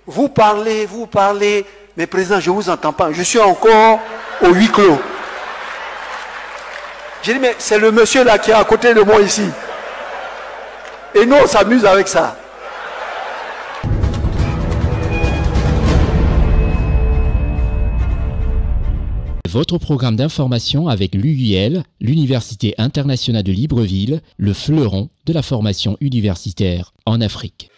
Vous parlez, mais président, je ne vous entends pas. Je suis encore au huis clos. J'ai dit, mais c'est le monsieur là qui est à côté de moi ici. Et nous, on s'amuse avec ça. Votre programme d'information avec l'UIL, l'Université internationale de Libreville, le fleuron de la formation universitaire en Afrique.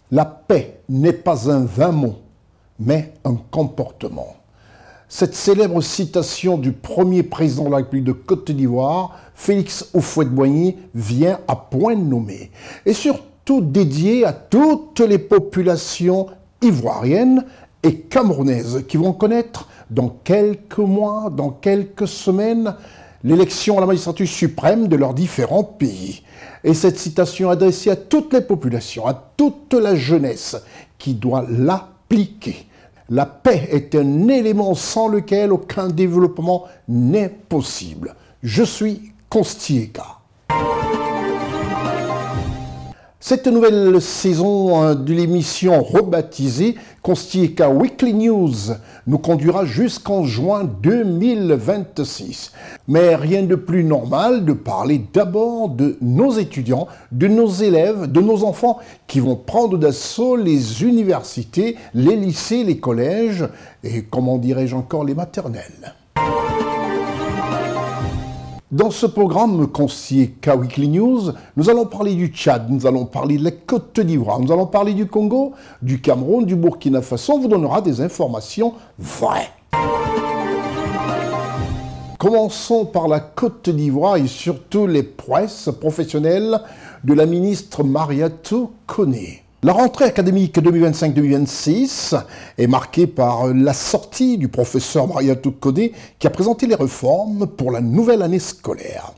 La paix n'est pas un vain mot, mais un comportement. Cette célèbre citation du premier président de la République de Côte d'Ivoire, Félix Houphouët-Boigny, vient à point nommé, et surtout dédiée à toutes les populations ivoiriennes et camerounaises qui vont connaître dans quelques mois, dans quelques semaines, l'élection à la magistrature suprême de leurs différents pays. Et cette citation adressée à toutes les populations, à toute la jeunesse qui doit l'appliquer. La paix est un élément sans lequel aucun développement n'est possible. Je suis Constieka. Cette nouvelle saison de l'émission rebaptisée Constieka Weekly News nous conduira jusqu'en juin 2026. Mais rien de plus normal de parler d'abord de nos étudiants, de nos élèves, de nos enfants qui vont prendre d'assaut les universités, les lycées, les collèges et, comment dirais-je encore, les maternelles. Dans ce programme Constieka Weekly News, nous allons parler du Tchad, nous allons parler de la Côte d'Ivoire, nous allons parler du Congo, du Cameroun, du Burkina Faso. On vous donnera des informations vraies. Commençons par la Côte d'Ivoire et surtout les prouesses professionnelles de la ministre Mariatou Koné. La rentrée académique 2025-2026 est marquée par la sortie du professeur Mariatou Koné qui a présenté les réformes pour la nouvelle année scolaire.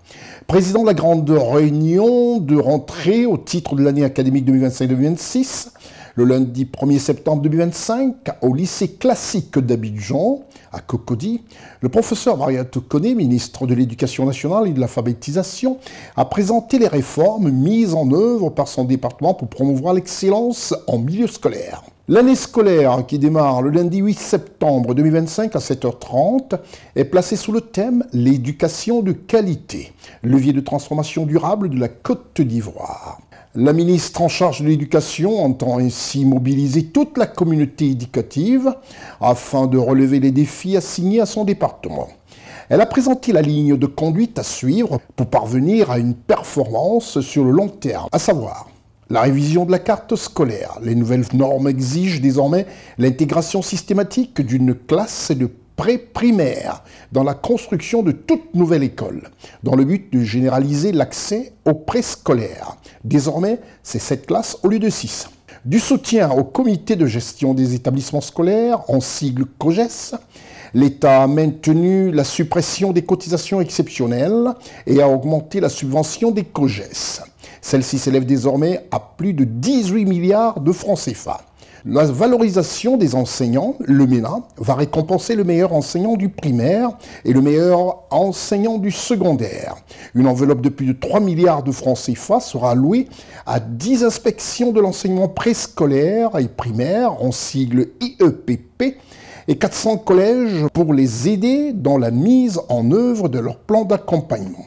Président de la grande réunion de rentrée au titre de l'année académique 2025-2026, le lundi 1er septembre 2025, au lycée classique d'Abidjan, à Cocody, le professeur Mariatou Koné, ministre de l'Éducation nationale et de l'alphabétisation, a présenté les réformes mises en œuvre par son département pour promouvoir l'excellence en milieu scolaire. L'année scolaire, qui démarre le lundi 8 septembre 2025 à 7h30, est placée sous le thème « L'éducation de qualité, levier de transformation durable de la Côte d'Ivoire ». La ministre en charge de l'éducation entend ainsi mobiliser toute la communauté éducative afin de relever les défis assignés à son département. Elle a présenté la ligne de conduite à suivre pour parvenir à une performance sur le long terme, à savoir la révision de la carte scolaire. Les nouvelles normes exigent désormais l'intégration systématique d'une classe de pré-primaire dans la construction de toute nouvelle école, dans le but de généraliser l'accès au préscolaire. Désormais, c'est 7 classes au lieu de 6. Du soutien au comité de gestion des établissements scolaires, en sigle COGES, l'État a maintenu la suppression des cotisations exceptionnelles et a augmenté la subvention des COGES. Celle-ci s'élève désormais à plus de 18 milliards de francs CFA. La valorisation des enseignants, le MENA, va récompenser le meilleur enseignant du primaire et le meilleur enseignant du secondaire. Une enveloppe de plus de 3 milliards de francs CFA sera allouée à 10 inspections de l'enseignement préscolaire et primaire, en sigle IEPP, et 400 collèges pour les aider dans la mise en œuvre de leur plan d'accompagnement.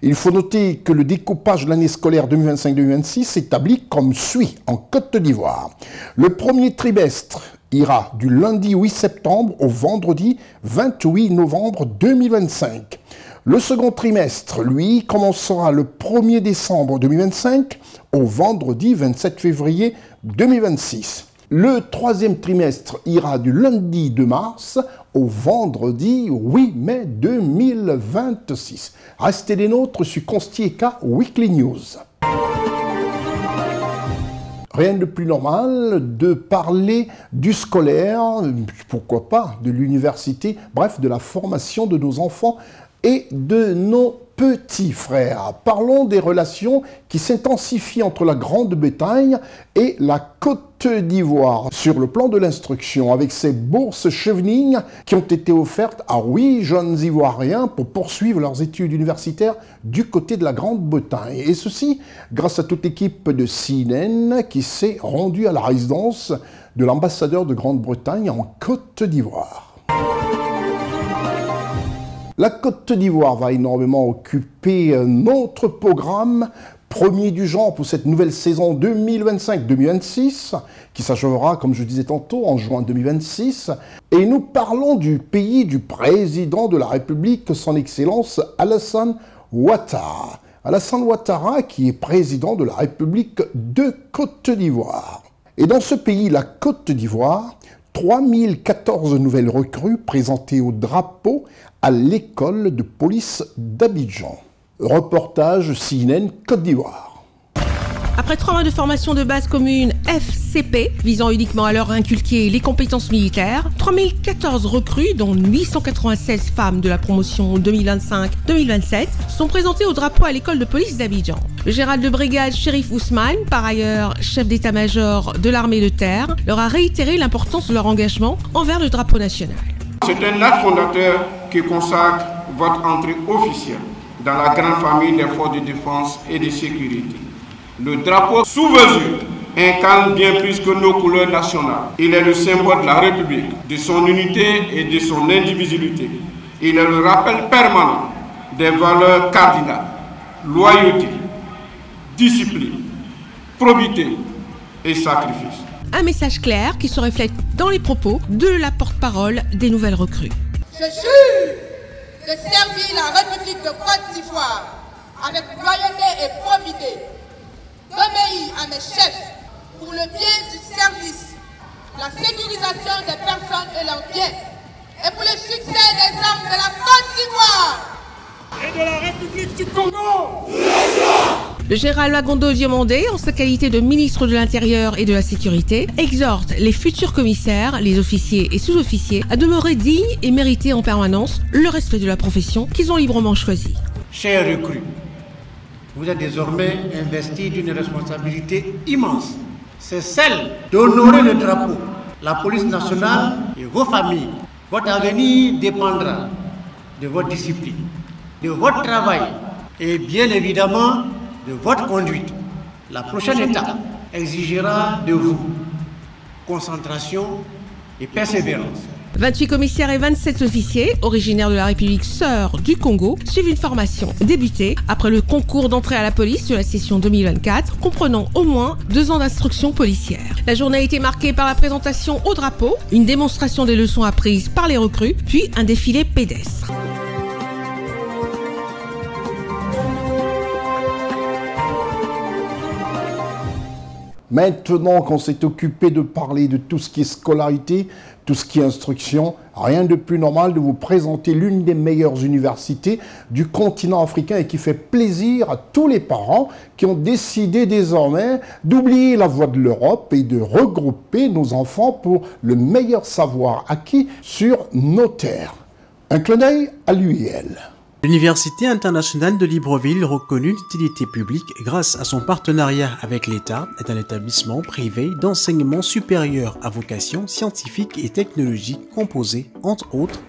Il faut noter que le découpage de l'année scolaire 2025-2026 s'établit comme suit en Côte d'Ivoire. Le premier trimestre ira du lundi 8 septembre au vendredi 28 novembre 2025. Le second trimestre, lui, commencera le 1er décembre 2025 au vendredi 27 février 2026. Le troisième trimestre ira du lundi 2 mars au vendredi 8 mai 2026. Restez des nôtres sur Constieka Weekly News. Rien de plus normal de parler du scolaire, pourquoi pas, de l'université, bref, de la formation de nos enfants et de nos petit frère. Parlons des relations qui s'intensifient entre la Grande-Bretagne et la Côte d'Ivoire sur le plan de l'instruction, avec ces bourses Chevening qui ont été offertes à 8 jeunes Ivoiriens pour poursuivre leurs études universitaires du côté de la Grande-Bretagne. Et ceci grâce à toute l'équipe de CNN qui s'est rendue à la résidence de l'ambassadeur de Grande-Bretagne en Côte d'Ivoire. La Côte d'Ivoire va énormément occuper notre programme, premier du genre pour cette nouvelle saison 2025-2026, qui s'achèvera, comme je disais tantôt, en juin 2026. Et nous parlons du pays du président de la République, son Excellence Alassane Ouattara. Alassane Ouattara, qui est président de la République de Côte d'Ivoire. Et dans ce pays, la Côte d'Ivoire, 3014 nouvelles recrues présentées au drapeau à l'école de police d'Abidjan. Reportage CNN Côte d'Ivoire. Après 3 mois de formation de base commune FCP, visant uniquement à leur inculquer les compétences militaires, 3014 recrues, dont 896 femmes de la promotion 2025-2027, sont présentées au drapeau à l'école de police d'Abidjan. Le général de brigade Chérif Ousmane, par ailleurs chef d'état-major de l'armée de terre, leur a réitéré l'importance de leur engagement envers le drapeau national. C'est un acte fondateur qui consacre votre entrée officielle dans la grande famille des forces de défense et de sécurité. Le drapeau sous mesure incarne bien plus que nos couleurs nationales. Il est le symbole de la République, de son unité et de son indivisibilité. Il est le rappel permanent des valeurs cardinales, loyauté, discipline, probité et sacrifice. Un message clair qui se reflète dans les propos de la porte-parole des nouvelles recrues. Je jure de servir la République de Côte d'Ivoire avec loyauté et probité, d'obéir à mes chefs pour le bien du service, la sécurisation des personnes et leurs biens, et pour le succès des hommes de la Côte d'Ivoire et de la République du Congo. Le général Magondo Diomandé, en sa qualité de ministre de l'Intérieur et de la Sécurité, exhorte les futurs commissaires, les officiers et sous-officiers à demeurer dignes et mériter en permanence le respect de la profession qu'ils ont librement choisie. Chers recrues, vous êtes désormais investis d'une responsabilité immense. C'est celle d'honorer le drapeau, la police nationale et vos familles. Votre avenir dépendra de votre discipline, de votre travail et bien évidemment de votre conduite. La prochaine étape exigera de vous concentration et persévérance. 28 commissaires et 27 officiers, originaires de la République sœur du Congo, suivent une formation débutée après le concours d'entrée à la police de la session 2024, comprenant au moins 2 ans d'instruction policière. La journée a été marquée par la présentation au drapeau, une démonstration des leçons apprises par les recrues, puis un défilé pédestre. Maintenant qu'on s'est occupé de parler de tout ce qui est scolarité, tout ce qui est instruction, rien de plus normal de vous présenter l'une des meilleures universités du continent africain et qui fait plaisir à tous les parents qui ont décidé désormais d'oublier la voie de l'Europe et de regrouper nos enfants pour le meilleur savoir acquis sur nos terres. Un clin d'œil à l'UIL. L'Université internationale de Libreville, reconnue d'utilité publique grâce à son partenariat avec l'État, est un établissement privé d'enseignement supérieur à vocation scientifique et technologique composé, entre autres,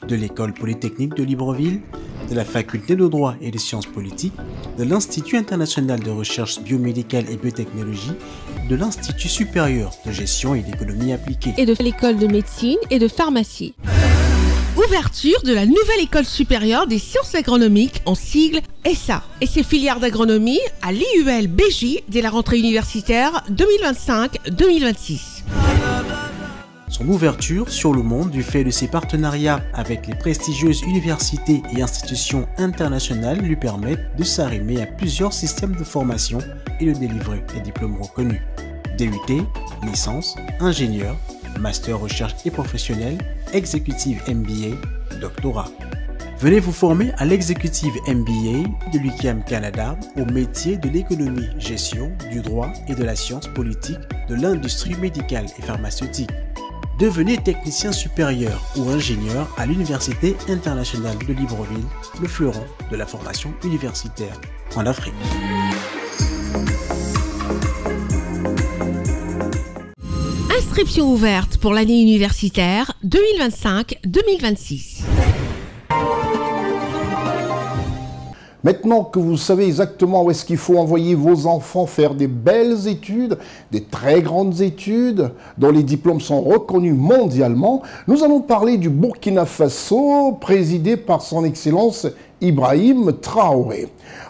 de l'École polytechnique de Libreville, de la Faculté de droit et des sciences politiques, de l'Institut international de recherche biomédicale et biotechnologie, de l'Institut supérieur de gestion et d'économie appliquée, et de l'École de médecine et de pharmacie. Ouverture de la nouvelle école supérieure des sciences agronomiques, en sigle ESSA, et ses filières d'agronomie à l'IUL BJ dès la rentrée universitaire 2025-2026. Son ouverture sur le monde du fait de ses partenariats avec les prestigieuses universités et institutions internationales lui permettent de s'arrimer à plusieurs systèmes de formation et de délivrer des diplômes reconnus. DUT, licence, ingénieur, master recherche et professionnel, exécutive MBA, doctorat. Venez vous former à l'exécutive MBA de l'UQAM Canada au métier de l'économie, gestion, du droit et de la science politique, de l'industrie médicale et pharmaceutique. Devenez technicien supérieur ou ingénieur à l'Université internationale de Libreville, le fleuron de la formation universitaire en Afrique. Inscription ouverte pour l'année universitaire 2025-2026. Maintenant que vous savez exactement où est-ce qu'il faut envoyer vos enfants faire des belles études, des très grandes études, dont les diplômes sont reconnus mondialement, nous allons parler du Burkina Faso, présidé par son Excellence Ibrahim Traoré.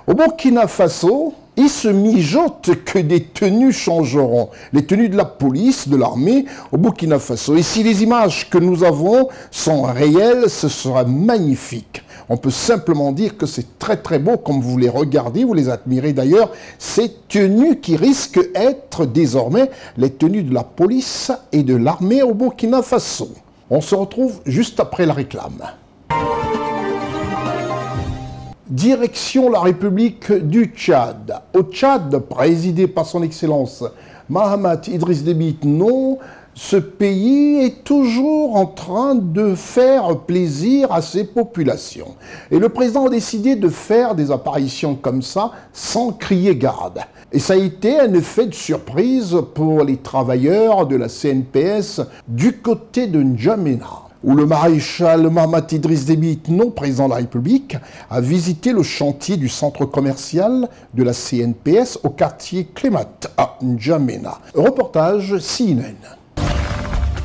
Au Burkina Faso, il se mijote que des tenues changeront. Les tenues de la police, de l'armée au Burkina Faso. Et si les images que nous avons sont réelles, ce sera magnifique. On peut simplement dire que c'est très très beau, comme vous les regardez, vous les admirez d'ailleurs, ces tenues qui risquent d'être désormais les tenues de la police et de l'armée au Burkina Faso. On se retrouve juste après la réclame. Direction la République du Tchad. Au Tchad, présidé par son Excellence Mahamat Idriss Déby Itno, ce pays est toujours en train de faire plaisir à ses populations. Et le président a décidé de faire des apparitions comme ça sans crier garde. Et ça a été un effet de surprise pour les travailleurs de la CNPS du côté de N'Djamena, où le maréchal Mahamat Idriss Déby Itno, président de la République, a visité le chantier du centre commercial de la CNPS au quartier Clémat à N'Djamena. Reportage CNN.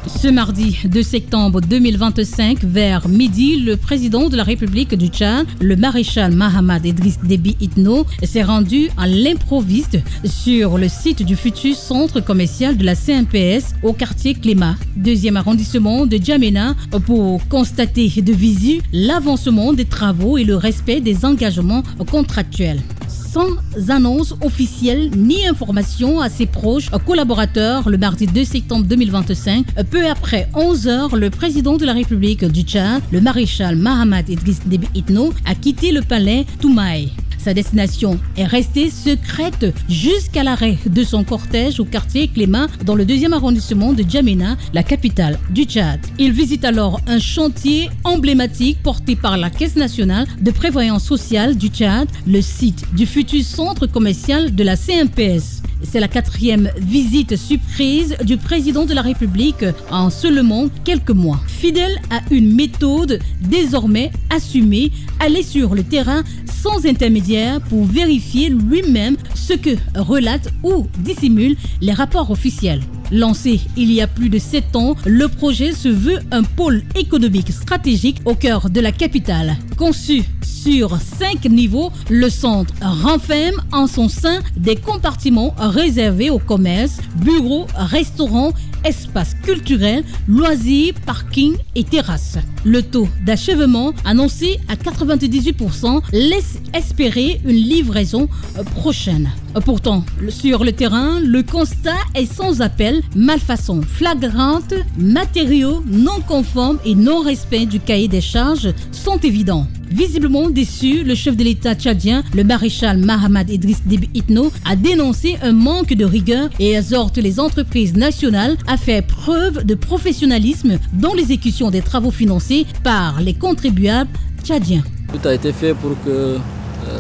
Ce mardi 2 septembre 2025, vers midi, le président de la République du Tchad, le maréchal Mahamat Idriss Déby Itno, s'est rendu à l'improviste sur le site du futur centre commercial de la CNPS au quartier Clémat, 2e arrondissement de N'Djamena, pour constater de visu l'avancement des travaux et le respect des engagements contractuels. Sans annonce officielle ni information à ses proches collaborateurs, le mardi 2 septembre 2025, peu après 11 heures, le président de la République du Tchad, le maréchal Mahamat Idriss Déby Itno, a quitté le palais Toumaï. Sa destination est restée secrète jusqu'à l'arrêt de son cortège au quartier Clémat dans le 2e arrondissement de N'Djamena, la capitale du Tchad. Il visite alors un chantier emblématique porté par la Caisse nationale de prévoyance sociale du Tchad, le site du futur centre commercial de la CNPS. C'est la 4e visite surprise du président de la République en seulement quelques mois. Fidèle à une méthode désormais assumée, aller sur le terrain sans intermédiaire pour vérifier lui-même ce que relatent ou dissimulent les rapports officiels. Lancé il y a plus de 7 ans, le projet se veut un pôle économique stratégique au cœur de la capitale. Conçu sur 5 niveaux, le centre renferme en son sein des compartiments réservés au commerce, bureaux, restaurants, espaces culturels, loisirs, parkings et terrasses. Le taux d'achèvement annoncé à 98% laisse espérer une livraison prochaine. Pourtant, sur le terrain, le constat est sans appel. Malfaçons flagrantes, matériaux non conformes et non-respect du cahier des charges sont évidents. Visiblement déçu, le chef de l'État tchadien, le maréchal Mahamat Idriss Déby Itno, a dénoncé un manque de rigueur et exhorte les entreprises nationales à faire preuve de professionnalisme dans l'exécution des travaux financés par les contribuables tchadiens. Tout a été fait pour que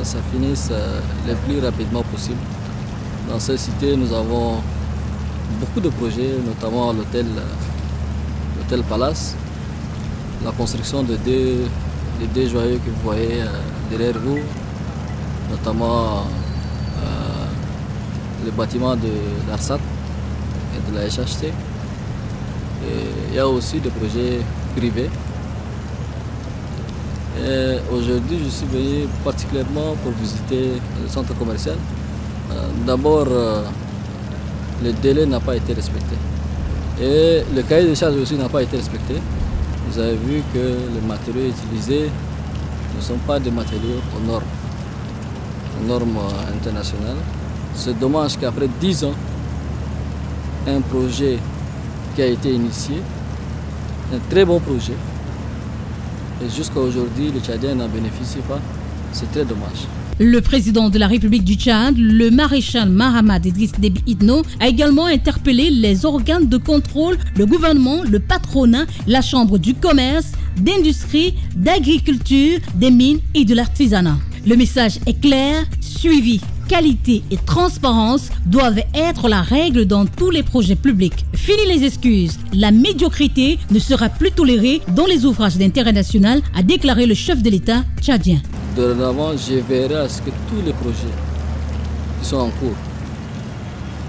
ça finisse le plus rapidement possible. Dans cette cité, nous avons beaucoup de projets, notamment l'hôtel Palace, la construction de les deux joyaux que vous voyez derrière vous, notamment le bâtiment de l'ARSAT et de la HHT. Et il y a aussi des projets privés. Aujourd'hui, je suis venu particulièrement pour visiter le centre commercial. D'abord, le délai n'a pas été respecté. Et le cahier de charges aussi n'a pas été respecté. Vous avez vu que les matériaux utilisés ne sont pas des matériaux aux normes internationales. C'est dommage qu'après 10 ans, un projet qui a été initié, un très bon projet, et jusqu'à aujourd'hui, les Tchadiens n'en bénéficient pas. C'est très dommage. Le président de la République du Tchad, le maréchal Mahamat Idriss Déby Itno, a également interpellé les organes de contrôle, le gouvernement, le patronat, la chambre du commerce, d'industrie, d'agriculture, des mines et de l'artisanat. Le message est clair, suivi. Qualité et transparence doivent être la règle dans tous les projets publics. Fini les excuses. La médiocrité ne sera plus tolérée dans les ouvrages d'intérêt national, a déclaré le chef de l'État tchadien. Dorénavant, je verrai à ce que tous les projets qui sont en cours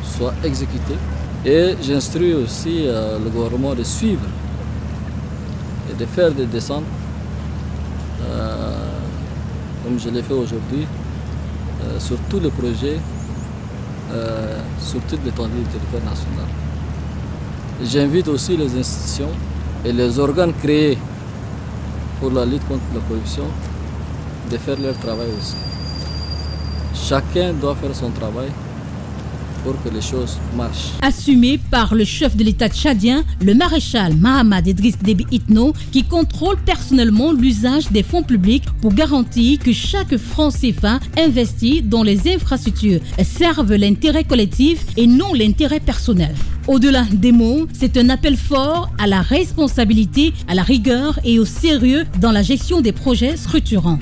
soient exécutés. Et j'instruis aussi le gouvernement de suivre et de faire des descentes, comme je l'ai fait aujourd'hui, sur tous les projets, sur toute l'étendue du territoire national. J'invite aussi les institutions et les organes créés pour la lutte contre la corruption de faire leur travail aussi. Chacun doit faire son travail pour que les choses marchent. Assumé par le chef de l'État tchadien, le maréchal Mahamat Idriss Déby Itno, qui contrôle personnellement l'usage des fonds publics pour garantir que chaque franc CFA investi dans les infrastructures serve l'intérêt collectif et non l'intérêt personnel. Au-delà des mots, c'est un appel fort à la responsabilité, à la rigueur et au sérieux dans la gestion des projets structurants.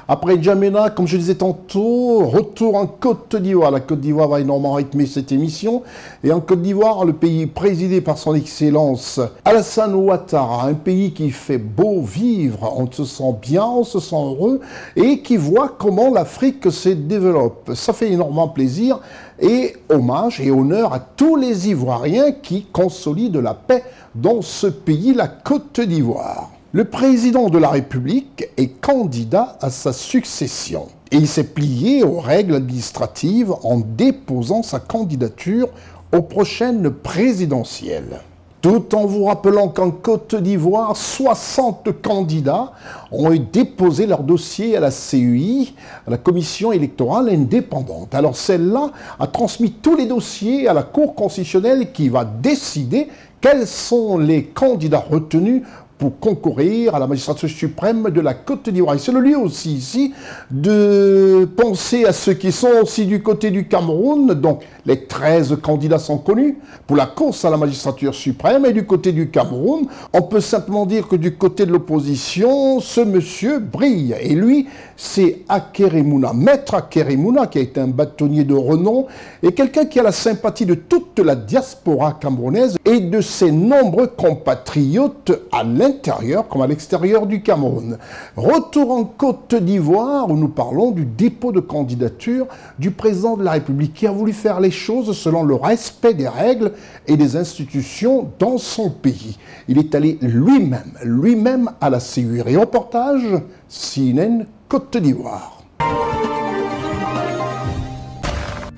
Après N'Djamena, comme je disais tantôt, retour en Côte d'Ivoire. La Côte d'Ivoire va énormément rythmer cette émission. Et en Côte d'Ivoire, le pays présidé par son Excellence Alassane Ouattara, un pays qui fait beau vivre, on se sent bien, on se sent heureux, et qui voit comment l'Afrique se développe. Ça fait énormément plaisir et hommage et honneur à tous les Ivoiriens qui consolident la paix dans ce pays, la Côte d'Ivoire. Le président de la République est candidat à sa succession et il s'est plié aux règles administratives en déposant sa candidature aux prochaines présidentielles. Tout en vous rappelant qu'en Côte d'Ivoire, 60 candidats ont déposé leur dossier à la CEI, à la Commission électorale indépendante. Alors celle-là a transmis tous les dossiers à la Cour constitutionnelle qui va décider quels sont les candidats retenus pour concourir à la magistrature suprême de la Côte d'Ivoire. C'est le lieu aussi ici de penser à ceux qui sont aussi du côté du Cameroun. Donc les 13 candidats sont connus pour la course à la magistrature suprême. Et du côté du Cameroun, on peut simplement dire que du côté de l'opposition, ce monsieur brille. Et lui, c'est Akeremouna, maître Akeremouna, qui a été un bâtonnier de renom et quelqu'un qui a la sympathie de toute la diaspora camerounaise et de ses nombreux compatriotes à l'intérieur comme à l'extérieur du Cameroun. Retour en Côte d'Ivoire où nous parlons du dépôt de candidature du président de la République qui a voulu faire les choses selon le respect des règles et des institutions dans son pays. Il est allé lui-même à la CEI. Reportage CNN Côte d'Ivoire.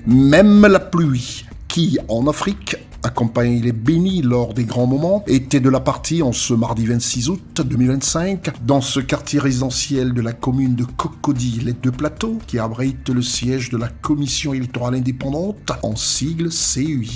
Même la pluie qui, en Afrique, accompagne les bénis lors des grands moments, était de la partie en ce mardi 26 août 2025 dans ce quartier résidentiel de la commune de Cocody, les Deux Plateaux, qui abrite le siège de la Commission électorale indépendante, en sigle CEI.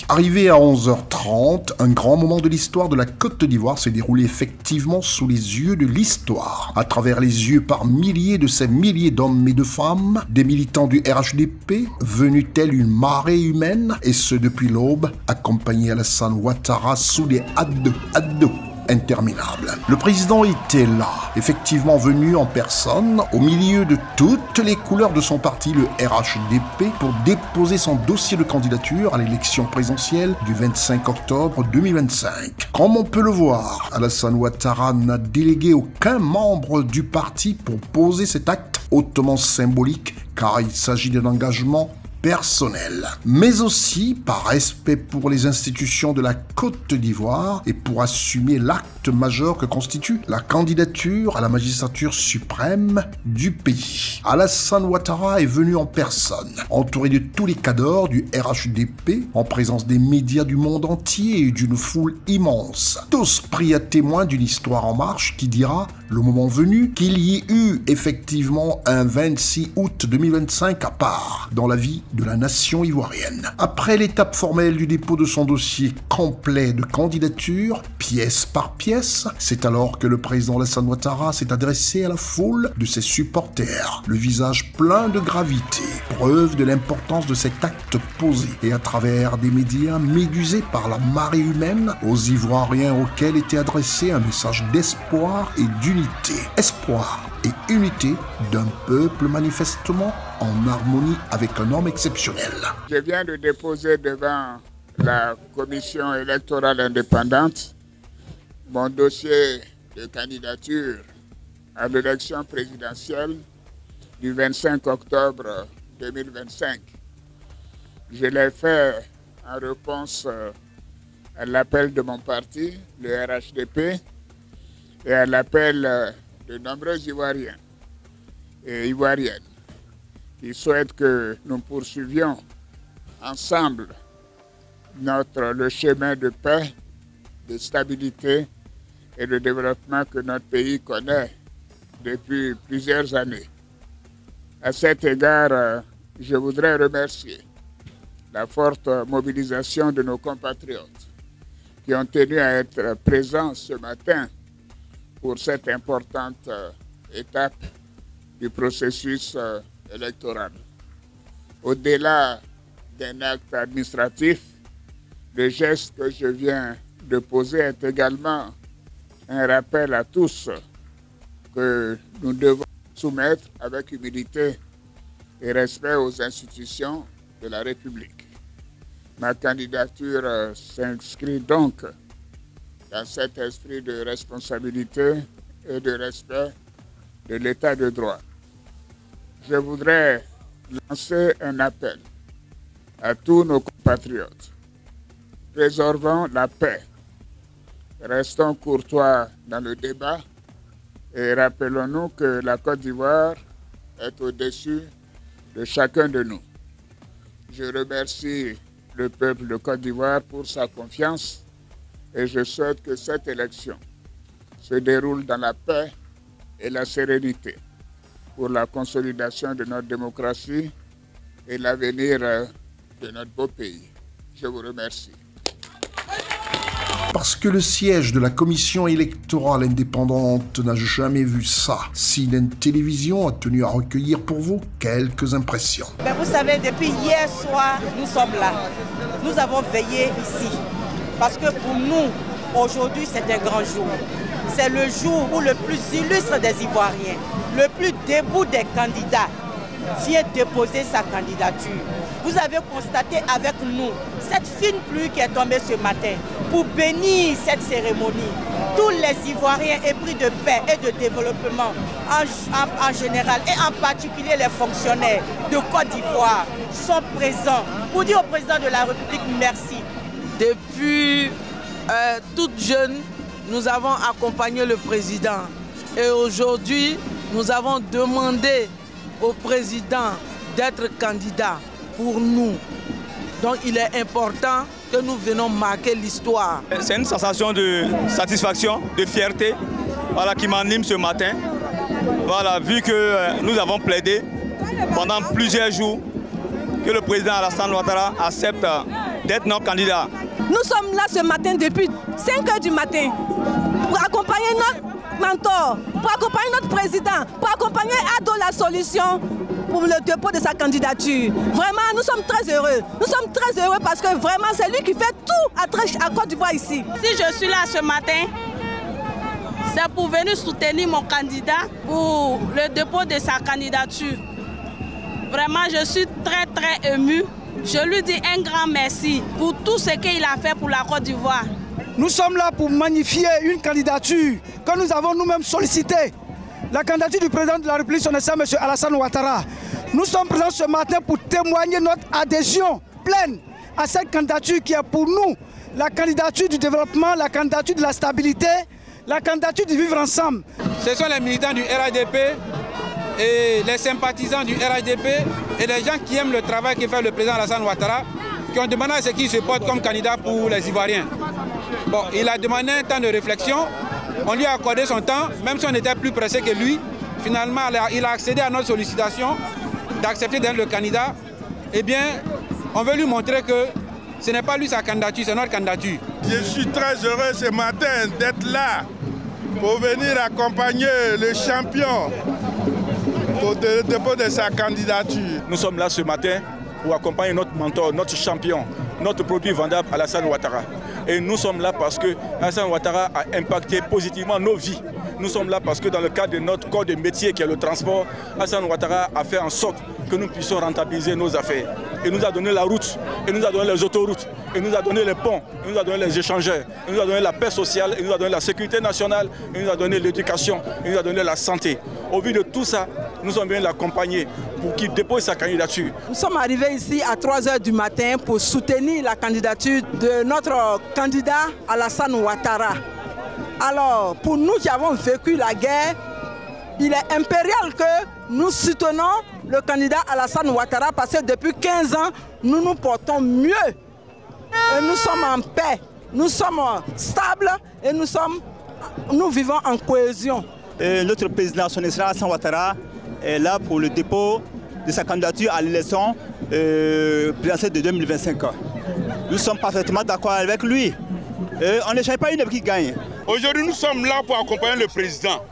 Arrivé à 11h30, un grand moment de l'histoire de la Côte d'Ivoire s'est déroulé effectivement sous les yeux de l'histoire. À travers les yeux par milliers de ces milliers d'hommes et de femmes, des militants du RHDP, venus telle une marée humaine, et ce depuis l'aube, accompagnés Alassane Ouattara sous des addos interminable. Le président était là, effectivement venu en personne, au milieu de toutes les couleurs de son parti, le RHDP, pour déposer son dossier de candidature à l'élection présidentielle du 25 octobre 2025. Comme on peut le voir, Alassane Ouattara n'a délégué aucun membre du parti pour poser cet acte hautement symbolique, car il s'agit d'un engagement personnel, mais aussi par respect pour les institutions de la Côte d'Ivoire et pour assumer l'acte majeur que constitue la candidature à la magistrature suprême du pays. Alassane Ouattara est venu en personne, entouré de tous les cadres du RHDP, en présence des médias du monde entier et d'une foule immense, tous pris à témoin d'une histoire en marche qui dira le moment venu, qu'il y eut effectivement un 26 août 2025 à part dans la vie de la nation ivoirienne. Après l'étape formelle du dépôt de son dossier complet de candidature, pièce par pièce, c'est alors que le président Alassane Ouattara s'est adressé à la foule de ses supporters, le visage plein de gravité, preuve de l'importance de cet acte posé, et à travers des médias médusés par la marée humaine, aux Ivoiriens auxquels était adressé un message d'espoir et d'unité. Espoir et unité d'un peuple manifestement en harmonie avec un homme exceptionnel. Je viens de déposer devant la commission électorale indépendante mon dossier de candidature à l'élection présidentielle du 25 octobre 2025. Je l'ai fait en réponse à l'appel de mon parti, le RHDP, et à l'appel de nombreux Ivoiriens et Ivoiriennes qui souhaitent que nous poursuivions ensemble le chemin de paix, de stabilité et de développement que notre pays connaît depuis plusieurs années. À cet égard, je voudrais remercier la forte mobilisation de nos compatriotes qui ont tenu à être présents ce matin pour cette importante étape du processus électoral. Au-delà d'un acte administratif, le geste que je viens de poser est également un rappel à tous que nous devons soumettre avec humilité et respect aux institutions de la République. Ma candidature s'inscrit donc dans cet esprit de responsabilité et de respect de l'état de droit. Je voudrais lancer un appel à tous nos compatriotes. Préservons la paix. Restons courtois dans le débat et rappelons-nous que la Côte d'Ivoire est au-dessus de chacun de nous. Je remercie le peuple de Côte d'Ivoire pour sa confiance et je souhaite que cette élection se déroule dans la paix et la sérénité pour la consolidation de notre démocratie et l'avenir de notre beau pays. Je vous remercie. Parce que le siège de la commission électorale indépendante n'a jamais vu ça, CNN Télévision a tenu à recueillir pour vous quelques impressions. Mais vous savez, depuis hier soir, nous sommes là. Nous avons veillé ici. Parce que pour nous, aujourd'hui, c'est un grand jour. C'est le jour où le plus illustre des Ivoiriens, le plus debout des candidats, vient déposer sa candidature. Vous avez constaté avec nous cette fine pluie qui est tombée ce matin pour bénir cette cérémonie. Tous les Ivoiriens épris de paix et de développement en général et en particulier les fonctionnaires de Côte d'Ivoire sont présents pour dire au président de la République merci. Depuis toute jeune, nous avons accompagné le président et aujourd'hui, nous avons demandé au président d'être candidat pour nous. Donc il est important que nous venons marquer l'histoire. C'est une sensation de satisfaction, de fierté qui m'anime ce matin. Voilà, vu que nous avons plaidé pendant plusieurs jours que le président Alassane Ouattara accepte d'être notre candidat. Nous sommes là ce matin depuis 5 h du matin pour accompagner notre mentor, pour accompagner notre président, pour accompagner Ado la solution pour le dépôt de sa candidature. Vraiment, nous sommes très heureux. Nous sommes très heureux parce que vraiment, c'est lui qui fait tout à Côte d'Ivoire ici. Si je suis là ce matin, c'est pour venir soutenir mon candidat pour le dépôt de sa candidature. Vraiment, je suis très très émue. Je lui dis un grand merci pour tout ce qu'il a fait pour la Côte d'Ivoire. Nous sommes là pour magnifier une candidature que nous avons nous-mêmes sollicitée. La candidature du président de la République, son excellence M. Alassane Ouattara. Nous sommes présents ce matin pour témoigner notre adhésion pleine à cette candidature qui est pour nous la candidature du développement, la candidature de la stabilité, la candidature du vivre ensemble. Ce sont les militants du RHDP et les sympathisants du RHDP et les gens qui aiment le travail que fait le président Alassane Ouattara qui ont demandé à ce qu'il se porte comme candidat pour les Ivoiriens. Bon, il a demandé un temps de réflexion On lui a accordé son temps, même si on était plus pressé que lui. Finalement, il a accédé à notre sollicitation d'accepter d'être le candidat. Eh bien, on veut lui montrer que ce n'est pas lui sa candidature, c'est notre candidature. Je suis très heureux ce matin d'être là pour venir accompagner le champion au dépôt de sa candidature. Nous sommes là ce matin pour accompagner notre mentor, notre champion, notre produit vendable Alassane Ouattara. Et nous sommes là parce que Alassane Ouattara a impacté positivement nos vies. Nous sommes là parce que dans le cadre de notre corps de métier qui est le transport, Alassane Ouattara a fait en sorte que nous puissions rentabiliser nos affaires. Il nous a donné la route, il nous a donné les autoroutes, il nous a donné les ponts, il nous a donné les échangeurs, il nous a donné la paix sociale, il nous a donné la sécurité nationale, il nous a donné l'éducation, il nous a donné la santé. Au vu de tout ça, nous sommes venus l'accompagner pour qu'il dépose sa candidature. Nous sommes arrivés ici à 3 h du matin pour soutenir la candidature de notre candidat Alassane Ouattara. Alors, pour nous qui avons vécu la guerre, il est impérial que nous soutenons le candidat Alassane Ouattara parce que depuis 15 ans, nous nous portons mieux. Et nous sommes en paix, nous sommes stables et nous vivons en cohésion. Et notre président, son excellence Alassane Ouattara, est là pour le dépôt de sa candidature à l'élection présidentielle de 2025. Nous sommes parfaitement d'accord avec lui. On ne cherche pas une équipe qui gagne. Aujourd'hui, nous sommes là pour accompagner le président.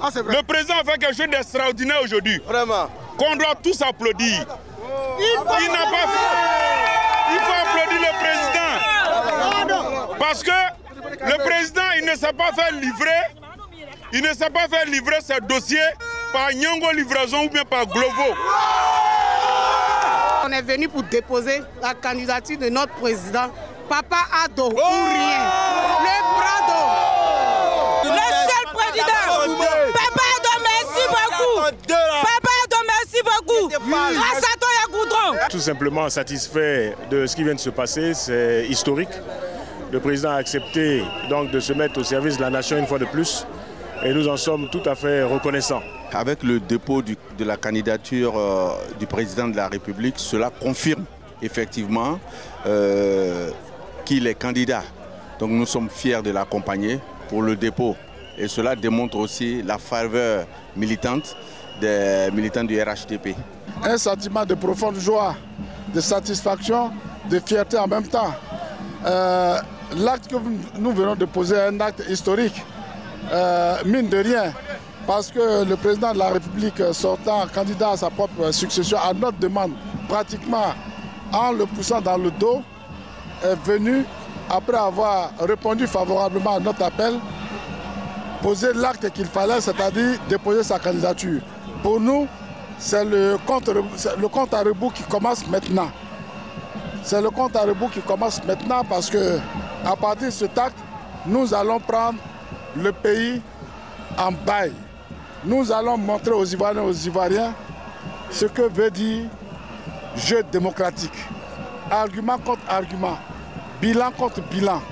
Ah, le président a fait quelque chose d'extraordinaire aujourd'hui. Vraiment. Qu'on doit tous applaudir. Il n'a pas fait. Il faut applaudir le président. Parce que le président, il ne sait pas faire livrer. Il ne sait pas faire livrer ses dossiers par Nyongo Livraison ou bien par Glovo. On est venu pour déposer la candidature de notre président, Papa Ado, ou rien. Le bras d'eau. Le seul président. Papa Ado, merci beaucoup. Papa Ado, merci beaucoup. Grâce à toi, il y a Goudron. Tout simplement satisfait de ce qui vient de se passer, c'est historique. Le président a accepté donc de se mettre au service de la nation une fois de plus. Et nous en sommes tout à fait reconnaissants. Avec le dépôt de la candidature du président de la République, cela confirme effectivement qu'il est candidat. Donc nous sommes fiers de l'accompagner pour le dépôt. Et cela démontre aussi la faveur militante des militants du RHDP. Un sentiment de profonde joie, de satisfaction, de fierté en même temps. L'acte que nous venons de poser est un acte historique. Mine de rien, parce que le président de la République sortant candidat à sa propre succession à notre demande, pratiquement en le poussant dans le dos, est venu, après avoir répondu favorablement à notre appel, poser l'acte qu'il fallait, c'est-à-dire déposer sa candidature. Pour nous, c'est le compte à rebours qui commence maintenant. C'est le compte à rebours qui commence maintenant parce que à partir de cet acte, nous allons prendre le pays en bail. Nous allons montrer aux Ivoiriens et aux Ivoiriens ce que veut dire jeu démocratique. Argument contre argument, bilan contre bilan,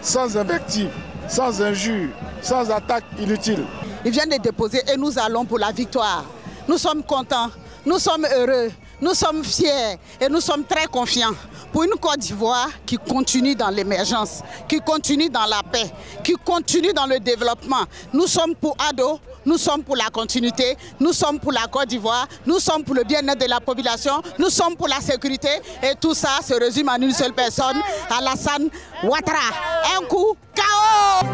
sans invective, sans injure, sans attaque inutile. Ils viennent de déposer et nous allons pour la victoire. Nous sommes contents, nous sommes heureux, nous sommes fiers et nous sommes très confiants pour une Côte d'Ivoire qui continue dans l'émergence, qui continue dans la paix, qui continue dans le développement. Nous sommes pour Ado, nous sommes pour la continuité, nous sommes pour la Côte d'Ivoire, nous sommes pour le bien-être de la population, nous sommes pour la sécurité et tout ça se résume en une seule personne, Alassane Ouattara. Un coup, KO!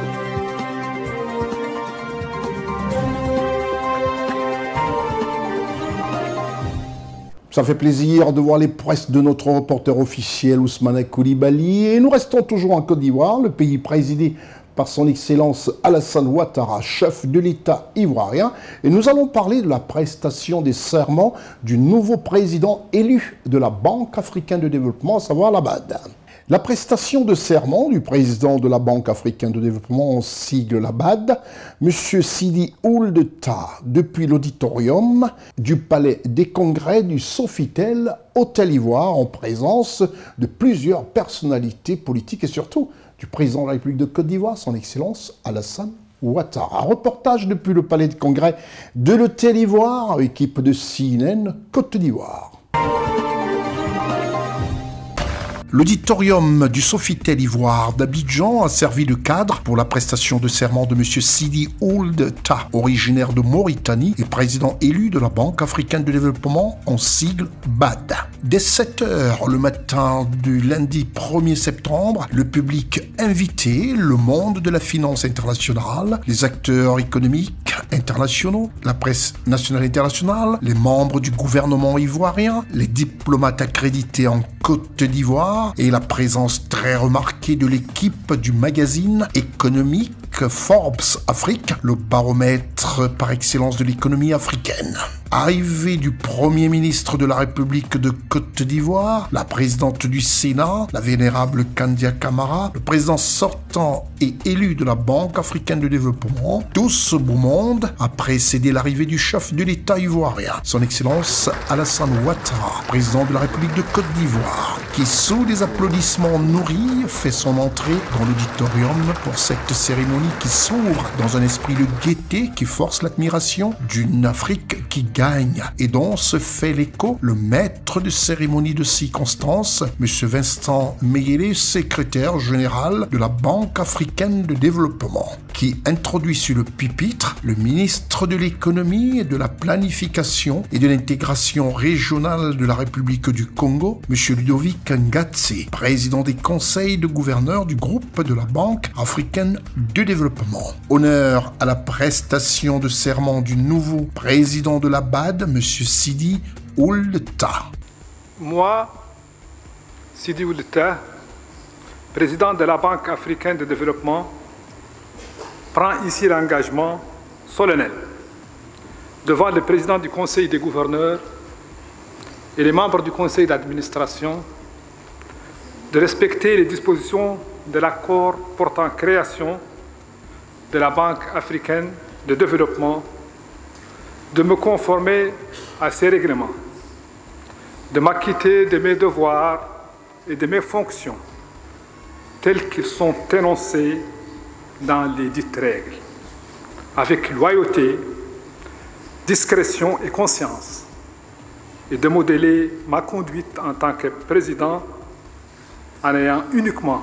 Ça fait plaisir de voir les prouesses de notre reporter officiel Ousmane Koulibaly. Et nous restons toujours en Côte d'Ivoire, le pays présidé par son Excellence Alassane Ouattara, chef de l'État ivoirien. Et nous allons parler de la prestation des serments du nouveau président élu de la Banque africaine de développement, à savoir la BAD. La prestation de serment du président de la Banque africaine de développement, en sigle la BAD, M. Sidi Ould Tah, depuis l'auditorium du Palais des Congrès du Sofitel, Hôtel Ivoire, en présence de plusieurs personnalités politiques et surtout du président de la République de Côte d'Ivoire, son Excellence Alassane Ouattara. Un reportage depuis le Palais des Congrès de l'Hôtel Ivoire, équipe de CNN Côte d'Ivoire. L'auditorium du Sofitel Ivoire d'Abidjan a servi de cadre pour la prestation de serment de M. Sidi Ould Tah, originaire de Mauritanie et président élu de la Banque africaine de développement, en sigle BAD. Dès 7 h le matin du lundi 1er septembre, le public invité, le monde de la finance internationale, les acteurs économiques internationaux, la presse nationale et internationale, les membres du gouvernement ivoirien, les diplomates accrédités en Côte d'Ivoire et la présence très remarquée de l'équipe du magazine économique Forbes Afrique, le baromètre par excellence de l'économie africaine. Arrivée du Premier ministre de la République de Côte d'Ivoire, la présidente du Sénat, la vénérable Kandia Camara, le président sortant et élu de la Banque africaine de développement, tout ce beau monde a précédé l'arrivée du chef de l'État ivoirien, son Excellence Alassane Ouattara, président de la République de Côte d'Ivoire, qui sous des applaudissements nourris fait son entrée dans l'auditorium pour cette cérémonie qui s'ouvre dans un esprit de gaieté qui force l'admiration d'une Afrique qui gagne et dont se fait l'écho le maître de cérémonie de circonstance, M. Vincent Meyele, secrétaire général de la Banque africaine de développement, qui introduit sur le pupitre le ministre de l'économie et de la planification et de l'intégration régionale de la République du Congo, M. Ludovic Ngatse, président des conseils de gouverneurs du groupe de la Banque africaine de développement. Honneur à la prestation de serment du nouveau président de la BAD, M. Sidi Ould Tah. Moi, Sidi Ould Tah, président de la Banque africaine de développement, prends ici l'engagement solennel devant le président du Conseil des gouverneurs et les membres du Conseil d'administration de respecter les dispositions de l'accord portant création de la Banque africaine de développement, de me conformer à ces règlements, de m'acquitter de mes devoirs et de mes fonctions tels qu'ils sont énoncés dans les dites règles, avec loyauté, discrétion et conscience, et de modeler ma conduite en tant que président en ayant uniquement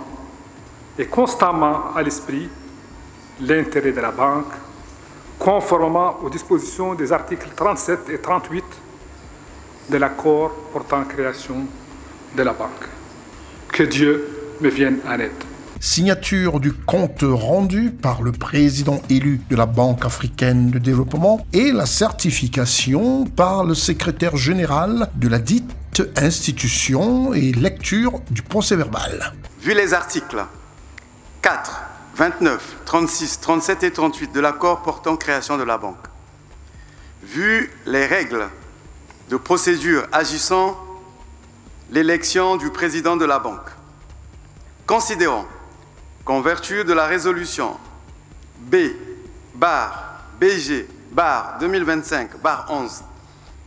et constamment à l'esprit l'intérêt de la banque, conformément aux dispositions des articles 37 et 38 de l'accord portant création de la banque. Que Dieu me vienne en aide. Signature du compte rendu par le président élu de la Banque africaine de développement et la certification par le secrétaire général de la dite institution et lecture du procès-verbal. Vu les articles 4, 29, 36, 37 et 38 de l'accord portant création de la banque, vu les règles de procédure agissant l'élection du président de la banque, considérons qu'en vertu de la résolution B/BG/2025/11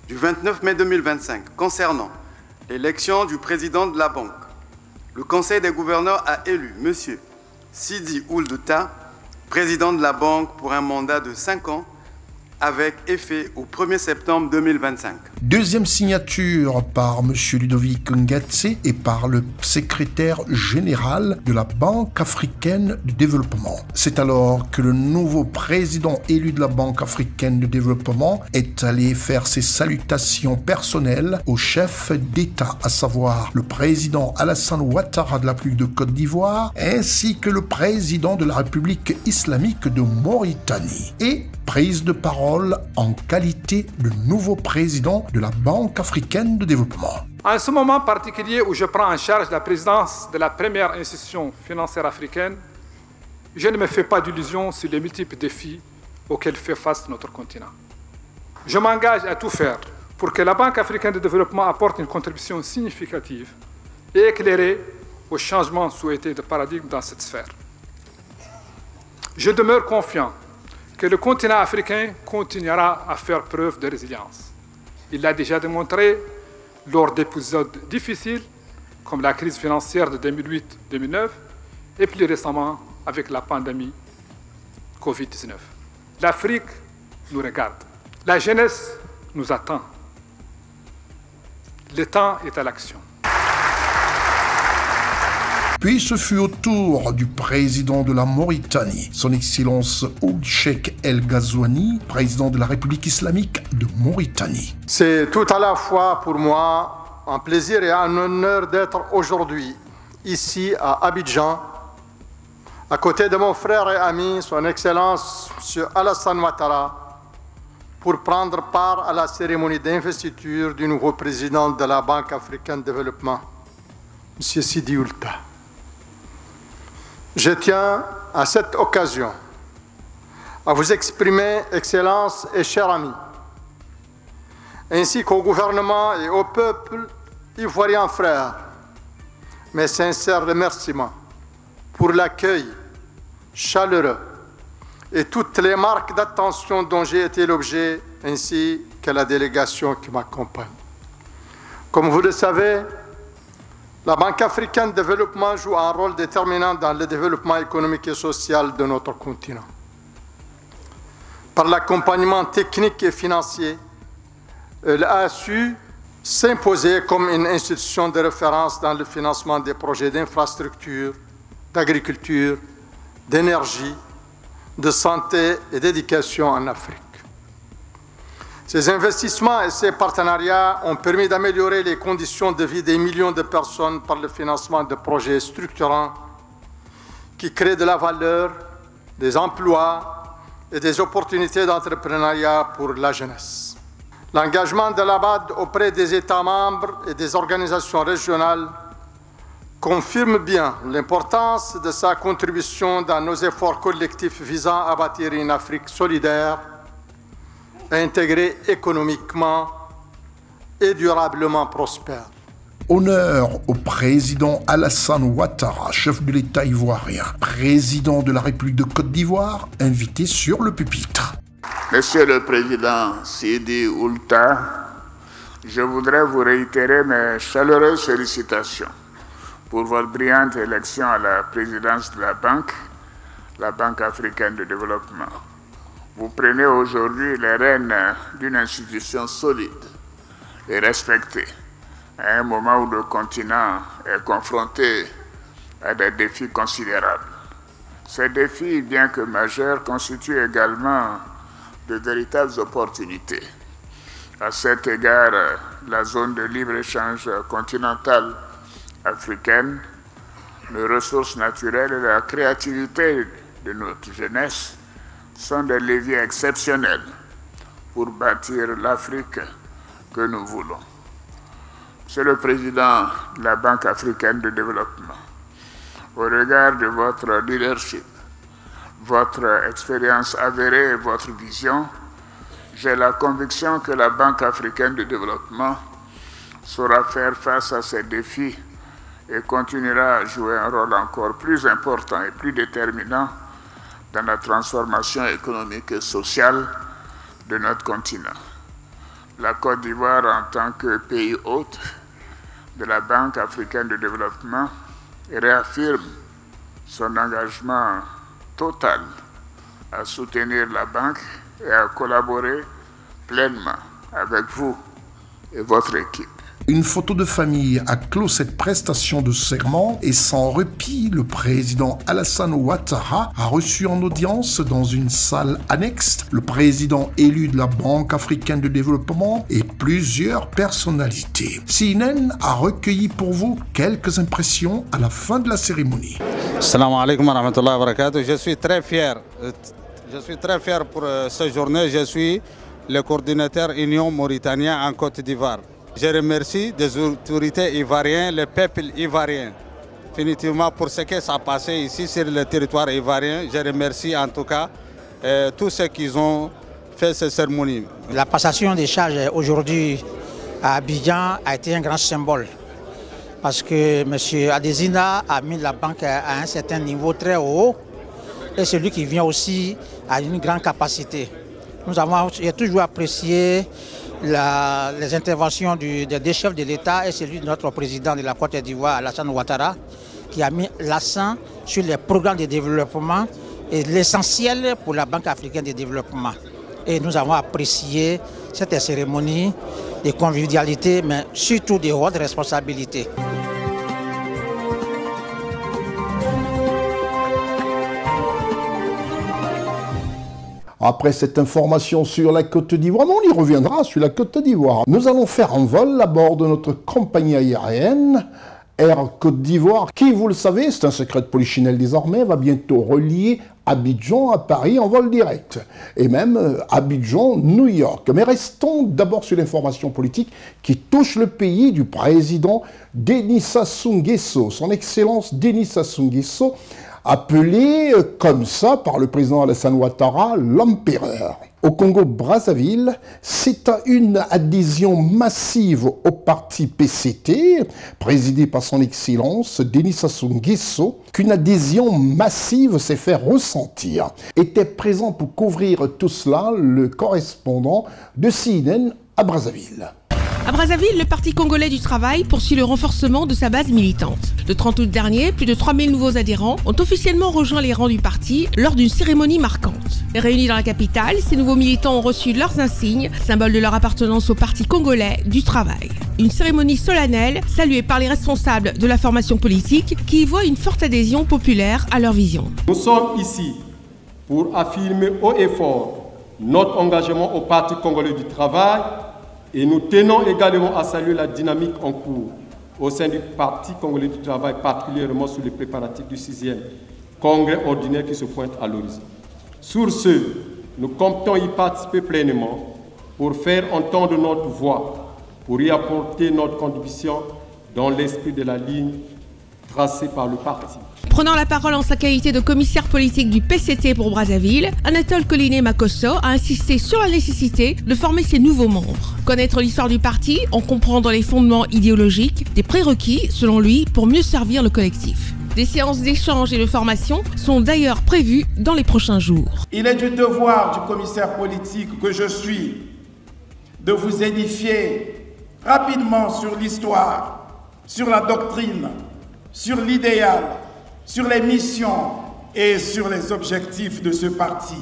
du 29 mai 2025 concernant l'élection du président de la banque, le Conseil des gouverneurs a élu M. Sidi Ould Tah, président de la banque pour un mandat de 5 ans avec effet au 1er septembre 2025. Deuxième signature par M. Ludovic Ngatse et par le secrétaire général de la Banque africaine de développement. C'est alors que le nouveau président élu de la Banque africaine de développement est allé faire ses salutations personnelles au chef d'État, à savoir le président Alassane Ouattara de la République de Côte d'Ivoire, ainsi que le président de la République islamique de Mauritanie. Et prise de parole en qualité de nouveau président de la Banque africaine de développement. En ce moment particulier où je prends en charge la présidence de la première institution financière africaine, je ne me fais pas d'illusions sur les multiples défis auxquels fait face notre continent. Je m'engage à tout faire pour que la Banque africaine de développement apporte une contribution significative et éclairée au changement souhaité de paradigme dans cette sphère. Je demeure confiant que le continent africain continuera à faire preuve de résilience. Il l'a déjà démontré lors d'épisodes difficiles comme la crise financière de 2008-2009 et plus récemment avec la pandémie Covid-19. L'Afrique nous regarde. La jeunesse nous attend. Le temps est à l'action. Puis ce fut au tour du président de la Mauritanie, son Excellence Ould Cheikh El Ghazouani, président de la République islamique de Mauritanie. C'est tout à la fois pour moi un plaisir et un honneur d'être aujourd'hui ici à Abidjan, à côté de mon frère et ami, son Excellence M. Alassane Ouattara, pour prendre part à la cérémonie d'investiture du nouveau président de la Banque africaine de développement, M. Sidi Ould Tah. Je tiens à cette occasion à vous exprimer, Excellences et chers amis, ainsi qu'au gouvernement et au peuple ivoirien frère, mes sincères remerciements pour l'accueil chaleureux et toutes les marques d'attention dont j'ai été l'objet, ainsi que la délégation qui m'accompagne. Comme vous le savez, la Banque africaine de développement joue un rôle déterminant dans le développement économique et social de notre continent. Par l'accompagnement technique et financier, elle a su s'imposer comme une institution de référence dans le financement des projets d'infrastructure, d'agriculture, d'énergie, de santé et d'éducation en Afrique. Ces investissements et ces partenariats ont permis d'améliorer les conditions de vie des millions de personnes par le financement de projets structurants qui créent de la valeur, des emplois et des opportunités d'entrepreneuriat pour la jeunesse. L'engagement de la BAD auprès des États membres et des organisations régionales confirme bien l'importance de sa contribution dans nos efforts collectifs visant à bâtir une Afrique solidaire, intégrée économiquement et durablement prospère. Honneur au président Alassane Ouattara, chef de l'État ivoirien, président de la République de Côte d'Ivoire, invité sur le pupitre. Monsieur le Président Sidi Ould Tah, je voudrais vous réitérer mes chaleureuses félicitations pour votre brillante élection à la présidence de la Banque africaine de développement. Vous prenez aujourd'hui les rênes d'une institution solide et respectée, à un moment où le continent est confronté à des défis considérables. Ces défis, bien que majeurs, constituent également de véritables opportunités. À cet égard, la zone de libre-échange continentale africaine, les ressources naturelles et la créativité de notre jeunesse sont des leviers exceptionnels pour bâtir l'Afrique que nous voulons. Monsieur le Président de la Banque africaine de développement, au regard de votre leadership, votre expérience avérée et votre vision, j'ai la conviction que la Banque africaine de développement saura faire face à ces défis et continuera à jouer un rôle encore plus important et plus déterminant dans la transformation économique et sociale de notre continent. La Côte d'Ivoire, en tant que pays hôte de la Banque africaine de développement, réaffirme son engagement total à soutenir la banque et à collaborer pleinement avec vous et votre équipe. Une photo de famille a clos cette prestation de serment et sans répit, le président Alassane Ouattara a reçu en audience dans une salle annexe le président élu de la Banque africaine de développement et plusieurs personnalités. CNN a recueilli pour vous quelques impressions à la fin de la cérémonie. Salam alaikum wa rahmatullahi wa barakatuh. Je suis très fier pour cette journée. Je suis le coordinateur Union mauritanien en Côte d'Ivoire. Je remercie des autorités ivoiriennes, le peuple ivoirien, définitivement pour ce qui s'est passé ici sur le territoire ivoirien. Je remercie en tout cas tous ceux qui ont fait cette cérémonie. La passation des charges aujourd'hui à Abidjan a été un grand symbole parce que M. Adesina a mis la banque à un certain niveau très haut et celui qui vient aussi a une grande capacité. J'ai toujours apprécié les interventions des chefs de l'État et celui de notre président de la Côte d'Ivoire, Alassane Ouattara, qui a mis l'accent sur les programmes de développement et l'essentiel pour la Banque africaine de développement. Et nous avons apprécié cette cérémonie de convivialité, mais surtout de haute responsabilité. Après cette information sur la Côte d'Ivoire, on y reviendra sur la Côte d'Ivoire. Nous allons faire un vol à bord de notre compagnie aérienne Air Côte d'Ivoire, qui, vous le savez, c'est un secret de polichinelle désormais, va bientôt relier Abidjan à Paris en vol direct. Et même Abidjan-New York. Mais restons d'abord sur l'information politique qui touche le pays du président Denis Sassou Nguesso. Son Excellence Denis Sassou Nguesso, appelé comme ça par le président Alassane Ouattara l'empereur. Au Congo-Brazzaville, c'est à une adhésion massive au parti PCT, présidé par son Excellence Denis Sassou Nguesso, qu'une adhésion massive s'est fait ressentir. Était présent pour couvrir tout cela le correspondant de CNN à Brazzaville. À Brazzaville, le Parti congolais du travail poursuit le renforcement de sa base militante. Le 30 août dernier, plus de 3000 nouveaux adhérents ont officiellement rejoint les rangs du parti lors d'une cérémonie marquante. Réunis dans la capitale, ces nouveaux militants ont reçu leurs insignes, symbole de leur appartenance au Parti congolais du travail. Une cérémonie solennelle saluée par les responsables de la formation politique qui y voient une forte adhésion populaire à leur vision. Nous sommes ici pour affirmer haut et fort notre engagement au Parti congolais du travail. Et nous tenons également à saluer la dynamique en cours au sein du Parti congolais du travail, particulièrement sur les préparatifs du 6e congrès ordinaire qui se pointe à l'horizon. Sur ce, nous comptons y participer pleinement pour faire entendre notre voix, pour y apporter notre contribution dans l'esprit de la ligne tracée par le parti. Prenant la parole en sa qualité de commissaire politique du PCT pour Brazzaville, Anatole Koliné Makosso a insisté sur la nécessité de former ses nouveaux membres. Connaître l'histoire du parti, en comprendre les fondements idéologiques, des prérequis, selon lui, pour mieux servir le collectif. Des séances d'échange et de formation sont d'ailleurs prévues dans les prochains jours. Il est du devoir du commissaire politique que je suis de vous édifier rapidement sur l'histoire, sur la doctrine, sur l'idéal, sur les missions et sur les objectifs de ce parti.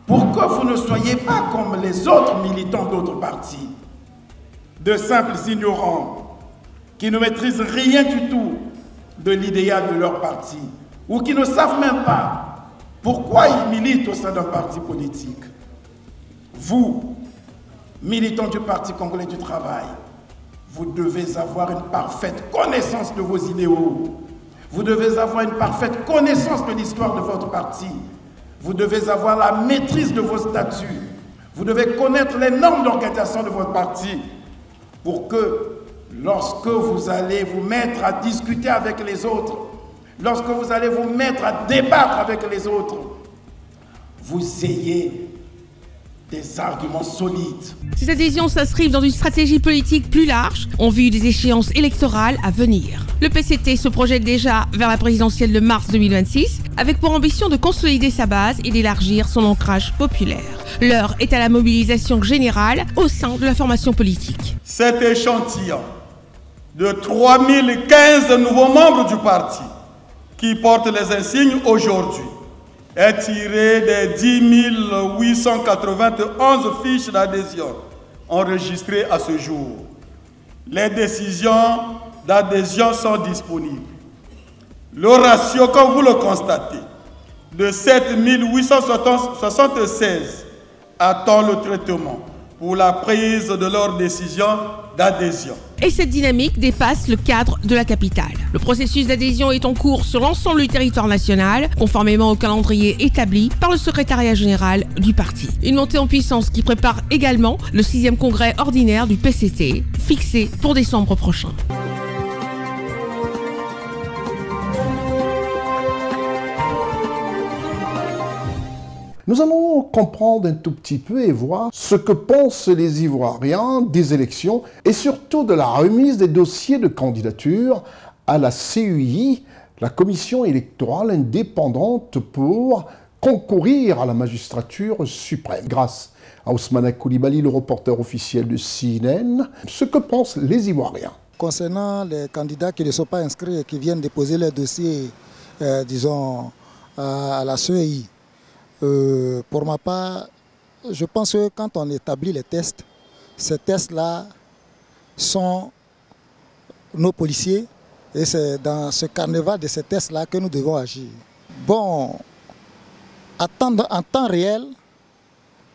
Pour que vous ne soyez pas comme les autres militants d'autres partis, de simples ignorants qui ne maîtrisent rien du tout de l'idéal de leur parti ou qui ne savent même pas pourquoi ils militent au sein d'un parti politique. Vous, militants du Parti congolais du travail, vous devez avoir une parfaite connaissance de vos idéaux. Vous devez avoir une parfaite connaissance de l'histoire de votre parti. Vous devez avoir la maîtrise de vos statuts. Vous devez connaître les normes d'organisation de votre parti pour que lorsque vous allez vous mettre à discuter avec les autres, lorsque vous allez vous mettre à débattre avec les autres, vous ayez des arguments solides. Ces adhésions s'inscrivent dans une stratégie politique plus large en vue des échéances électorales à venir. Le PCT se projette déjà vers la présidentielle de mars 2026 avec pour ambition de consolider sa base et d'élargir son ancrage populaire. L'heure est à la mobilisation générale au sein de la formation politique. Cet échantillon de 3015 nouveaux membres du parti qui portent les insignes aujourd'hui est tiré des 10 891 fiches d'adhésion enregistrées à ce jour. Les décisions d'adhésion sont disponibles. Le ratio, comme vous le constatez, de 7 876 attend le traitement pour la prise de leur décision d'adhésion. Et cette dynamique dépasse le cadre de la capitale. Le processus d'adhésion est en cours sur l'ensemble du territoire national, conformément au calendrier établi par le secrétariat général du parti. Une montée en puissance qui prépare également le 6e congrès ordinaire du PCT, fixé pour décembre prochain. Nous allons comprendre un tout petit peu et voir ce que pensent les Ivoiriens des élections et surtout de la remise des dossiers de candidature à la CEI, la commission électorale indépendante pour concourir à la magistrature suprême. Grâce à Ousmane Koulibaly, le reporter officiel de CNN, ce que pensent les Ivoiriens. Concernant les candidats qui ne sont pas inscrits et qui viennent déposer leur dossier, disons, à la CEI, pour ma part, je pense que quand on établit les tests, ces tests-là sont nos policiers et c'est dans ce carnaval de ces tests-là que nous devons agir. Bon, en temps réel,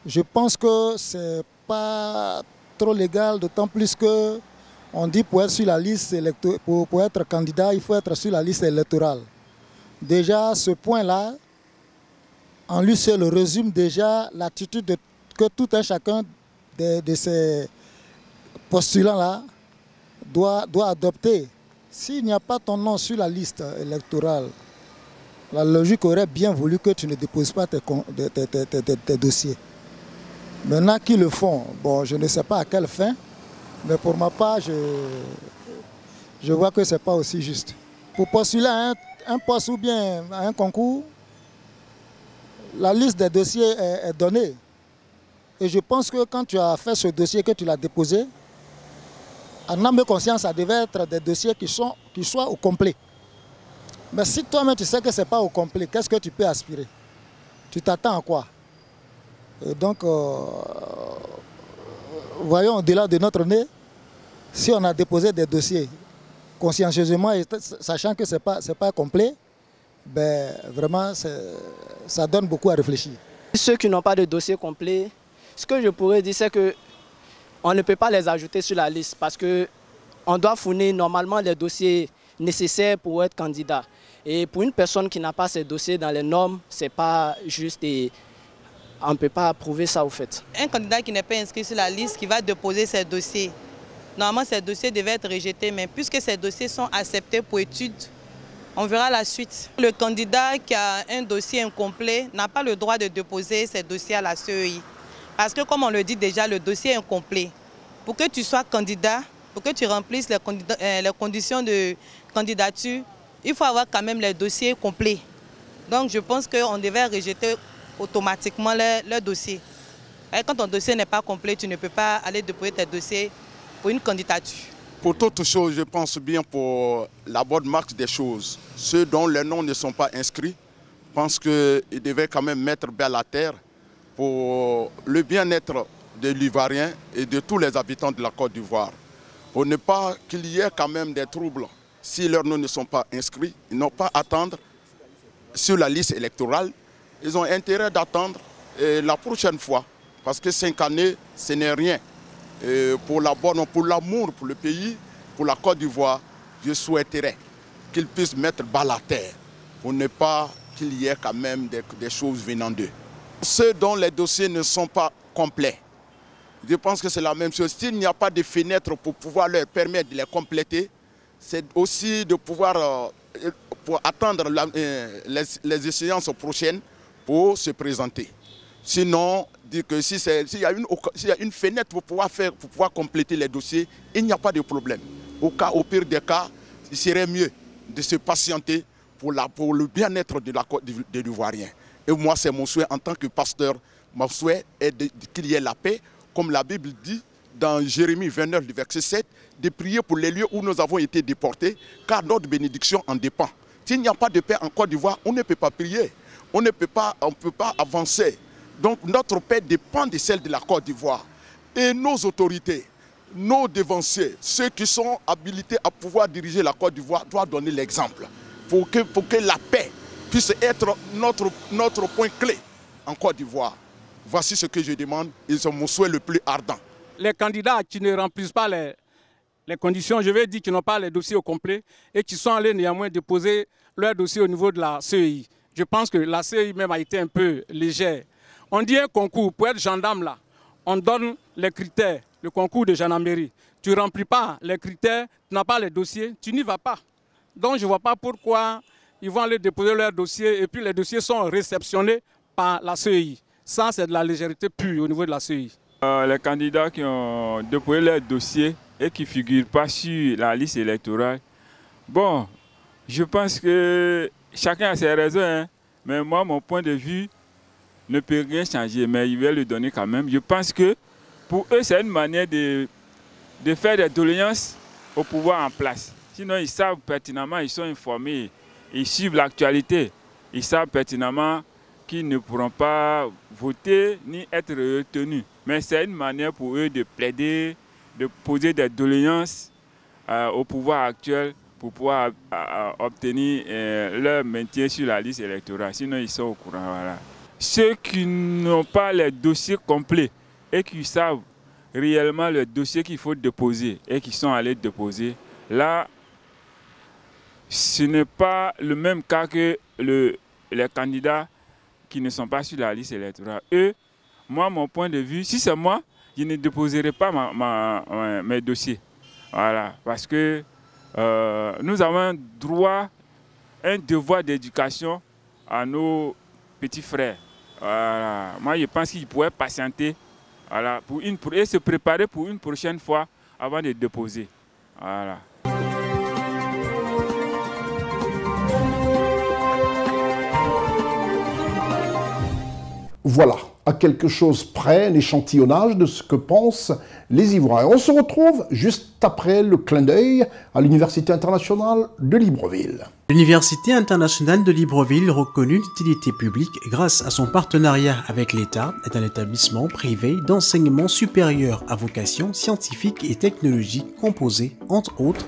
je pense que ce n'est pas trop légal, d'autant plus que on dit pour être sur la liste pour être candidat, il faut être sur la liste électorale. Déjà, ce point-là, en lui seul résume déjà l'attitude que tout un chacun de ces postulants-là doit adopter. S'il n'y a pas ton nom sur la liste électorale, la logique aurait bien voulu que tu ne déposes pas tes dossiers. Maintenant, qui le font? Bon, je ne sais pas à quelle fin, mais pour ma part, je vois que ce n'est pas aussi juste. Pour postuler à un poste ou bien à un concours, la liste des dossiers est donnée. Et je pense que quand tu as fait ce dossier, que tu l'as déposé, en âme et conscience, ça devait être des dossiers qui soient au complet. Mais si toi-même tu sais que ce n'est pas au complet, qu'est-ce que tu peux aspirer? Tu t'attends à quoi? Et donc, voyons au-delà de notre nez, si on a déposé des dossiers consciencieusement, et sachant que ce n'est pas complet, ben, vraiment, ça donne beaucoup à réfléchir. Ceux qui n'ont pas de dossier complet, ce que je pourrais dire, c'est qu'on ne peut pas les ajouter sur la liste parce qu'on doit fournir normalement les dossiers nécessaires pour être candidat. Et pour une personne qui n'a pas ces dossiers dans les normes, ce n'est pas juste et on ne peut pas approuver ça au fait. Un candidat qui n'est pas inscrit sur la liste, qui va déposer ses dossiers, normalement ces dossiers devaient être rejetés, mais puisque ces dossiers sont acceptés pour étude, on verra la suite. Le candidat qui a un dossier incomplet n'a pas le droit de déposer ses dossiers à la CEI. Parce que comme on le dit déjà, le dossier est incomplet. Pour que tu sois candidat, pour que tu remplisses les conditions de candidature, il faut avoir quand même les dossiers complets. Donc je pense qu'on devait rejeter automatiquement le dossier. Et quand ton dossier n'est pas complet, tu ne peux pas aller déposer tes dossiers pour une candidature. Pour toute chose, je pense bien pour la bonne marche des choses. Ceux dont les noms ne sont pas inscrits, je pense qu'ils devaient quand même mettre bien la terre pour le bien-être de l'Ivoirien et de tous les habitants de la Côte d'Ivoire. Pour ne pas qu'il y ait quand même des troubles. Si leurs noms ne sont pas inscrits, ils n'ont pas à attendre sur la liste électorale. Ils ont intérêt d'attendre la prochaine fois. Parce que 5 années, ce n'est rien. Pour l'amour pour le pays, pour la Côte d'Ivoire, je souhaiterais qu'ils puissent mettre bas la terre pour ne pas qu'il y ait quand même des choses venant d'eux. Ceux dont les dossiers ne sont pas complets, je pense que c'est la même chose. S'il n'y a pas de fenêtre pour pouvoir leur permettre de les compléter, c'est aussi de pouvoir pour attendre les échéances prochaines pour se présenter. Sinon, dire que s'il y a une fenêtre pour pouvoir compléter les dossiers, il n'y a pas de problème. Au pire des cas, il serait mieux de se patienter pour le bien-être de l'Ivoirien. Et moi, c'est mon souhait en tant que pasteur. Mon souhait est qu'il y ait la paix, comme la Bible dit dans Jérémie 29, verset 7, de prier pour les lieux où nous avons été déportés, car notre bénédiction en dépend. S'il n'y a pas de paix en Côte d'Ivoire, on ne peut pas prier, on ne peut pas avancer. Donc notre paix dépend de celle de la Côte d'Ivoire. Et nos autorités, nos devanciers, ceux qui sont habilités à pouvoir diriger la Côte d'Ivoire, doivent donner l'exemple pour que la paix puisse être notre point clé en Côte d'Ivoire. Voici ce que je demande et c'est mon souhait le plus ardent. Les candidats qui ne remplissent pas les conditions, je vais dire qu'ils n'ont pas les dossiers au complet et qui sont allés néanmoins déposer leur dossier au niveau de la CEI. Je pense que la CEI même a été un peu légère. On dit un concours, pour être gendarme là, on donne les critères, le concours de gendarmerie. Tu ne remplis pas les critères, tu n'as pas les dossiers, tu n'y vas pas. Donc je ne vois pas pourquoi ils vont aller déposer leurs dossiers et puis les dossiers sont réceptionnés par la CEI. Ça, c'est de la légèreté pure au niveau de la CEI. Les candidats qui ont déposé leurs dossiers et qui ne figurent pas sur la liste électorale, bon, je pense que chacun a ses raisons, hein, mais moi, mon point de vue ne peut rien changer, mais il va le donner quand même. Je pense que pour eux, c'est une manière de faire des doléances au pouvoir en place. Sinon, ils savent pertinemment, ils sont informés, ils suivent l'actualité. Ils savent pertinemment qu'ils ne pourront pas voter ni être retenus. Mais c'est une manière pour eux de plaider, de poser des doléances au pouvoir actuel pour pouvoir obtenir leur maintien sur la liste électorale. Sinon, ils sont au courant. Voilà. ceux qui n'ont pas les dossiers complets et qui savent réellement le dossier qu'il faut déposer et qui sont allés déposer, là, ce n'est pas le même cas que les candidats qui ne sont pas sur la liste électorale. Eux, moi, mon point de vue, si c'est moi, je ne déposerai pas mes dossiers. Voilà, parce que nous avons un droit, un devoir d'éducation à nos petits frères. Voilà. Moi, je pense qu'ils pourraient patienter, voilà, et se préparer pour une prochaine fois avant de déposer. Voilà. Voilà, à quelque chose près, un échantillonnage de ce que pensent les Ivoiriens. On se retrouve juste après le clin d'œil à l'Université internationale de Libreville. L'Université internationale de Libreville, reconnue d'utilité publique grâce à son partenariat avec l'État, est un établissement privé d'enseignement supérieur à vocation scientifique et technologique composé, entre autres,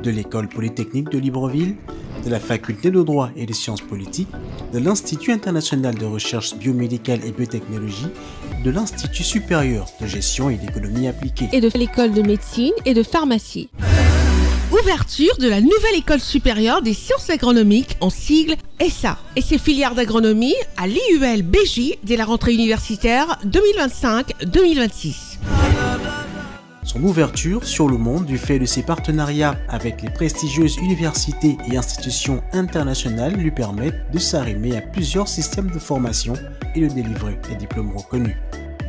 de l'École polytechnique de Libreville, de la Faculté de droit et des sciences politiques, de l'Institut international de recherche biomédicale et biotechnologie, de l'Institut supérieur de gestion et d'économie appliquée, et de l'École de médecine et de pharmacie. Ouverture de la nouvelle École supérieure des sciences agronomiques, en sigle ESSA, et ses filières d'agronomie à l'IUL BJ dès la rentrée universitaire 2025-2026. Son ouverture sur le monde du fait de ses partenariats avec les prestigieuses universités et institutions internationales lui permettent de s'arrimer à plusieurs systèmes de formation et de délivrer des diplômes reconnus.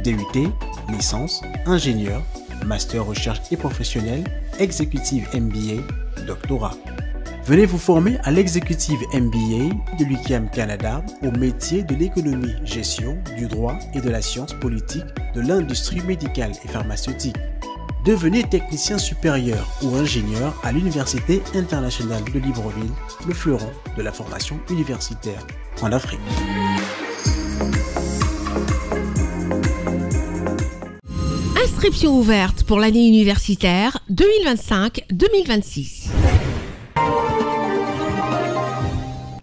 DUT, licence, ingénieur, master recherche et professionnel, exécutive MBA, doctorat. Venez vous former à l'exécutive MBA de l'UQAM Canada au métier de l'économie, gestion, du droit et de la science politique de l'industrie médicale et pharmaceutique. Devenez technicien supérieur ou ingénieur à l'Université internationale de Libreville, le fleuron de la formation universitaire en Afrique. Inscription ouverte pour l'année universitaire 2025-2026.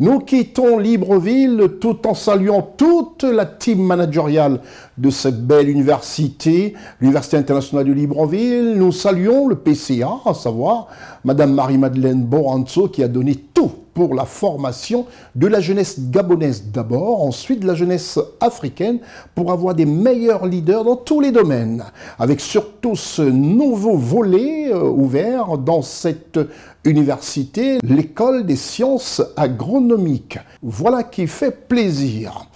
Nous quittons Libreville tout en saluant toute la team managériale de cette belle université, l'Université internationale de Libreville. Nous saluons le PCA, à savoir Madame Marie-Madeleine Boranzo, qui a donné tout pour la formation de la jeunesse gabonaise d'abord, ensuite de la jeunesse africaine, pour avoir des meilleurs leaders dans tous les domaines, avec surtout ce nouveau volet ouvert dans cette université, l'école des sciences agronomiques. Voilà qui fait plaisir.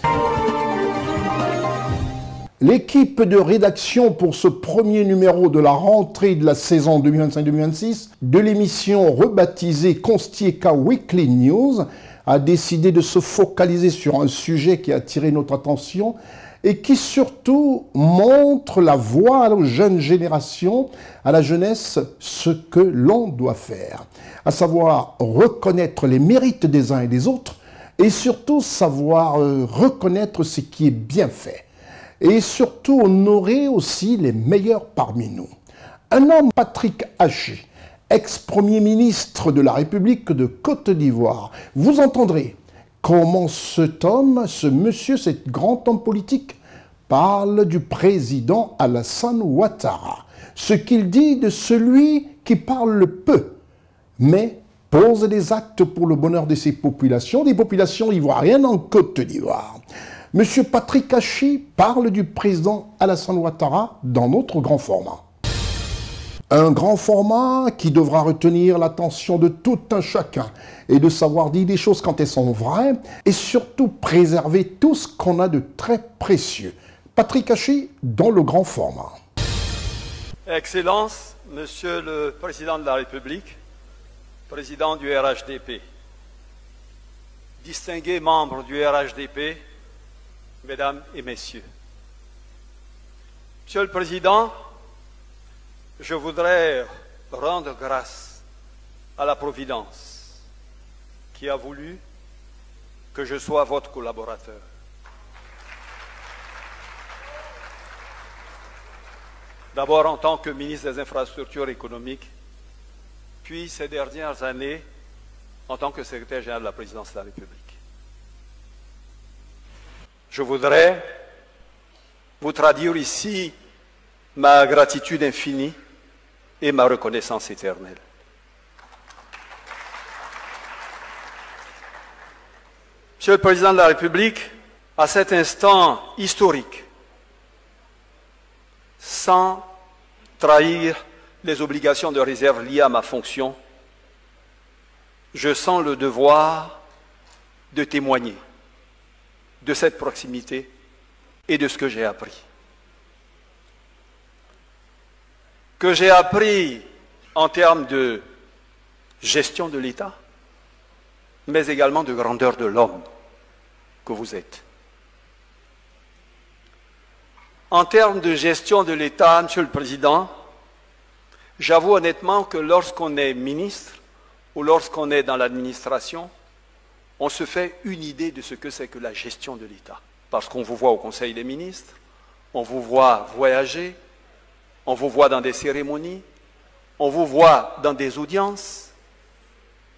L'équipe de rédaction pour ce premier numéro de la rentrée de la saison 2025-2026 de l'émission rebaptisée Constieka Weekly News a décidé de se focaliser sur un sujet qui a attiré notre attention et qui surtout montre la voie aux jeunes générations, à la jeunesse, ce que l'on doit faire. À savoir reconnaître les mérites des uns et des autres et surtout savoir reconnaître ce qui est bien fait. Et surtout honorer aussi les meilleurs parmi nous. Un homme, Patrick Hachi, ex-premier ministre de la République de Côte d'Ivoire, vous entendrez comment cet homme, ce monsieur, cet grand homme politique, parle du président Alassane Ouattara. Ce qu'il dit de celui qui parle peu, mais pose des actes pour le bonheur de ses populations, des populations ivoiriennes en Côte d'Ivoire. Monsieur Patrick Hachi parle du président Alassane Ouattara dans notre grand format. Un grand format qui devra retenir l'attention de tout un chacun et de savoir dire des choses quand elles sont vraies et surtout préserver tout ce qu'on a de très précieux. Patrick Hachi dans le grand format. Excellences, Monsieur le Président de la République, Président du RHDP, distingués membres du RHDP, Mesdames et Messieurs. Monsieur le Président, je voudrais rendre grâce à la Providence qui a voulu que je sois votre collaborateur. D'abord en tant que ministre des Infrastructures économiques, puis ces dernières années en tant que secrétaire général de la Présidence de la République. Je voudrais vous traduire ici ma gratitude infinie et ma reconnaissance éternelle. Monsieur le Président de la République, à cet instant historique, sans trahir les obligations de réserve liées à ma fonction, je sens le devoir de témoigner de cette proximité et de ce que j'ai appris. Que j'ai appris en termes de gestion de l'État, mais également de grandeur de l'homme que vous êtes. En termes de gestion de l'État, Monsieur le Président, j'avoue honnêtement que lorsqu'on est ministre ou lorsqu'on est dans l'administration, on se fait une idée de ce que c'est que la gestion de l'État. Parce qu'on vous voit au Conseil des ministres, on vous voit voyager, on vous voit dans des cérémonies, on vous voit dans des audiences,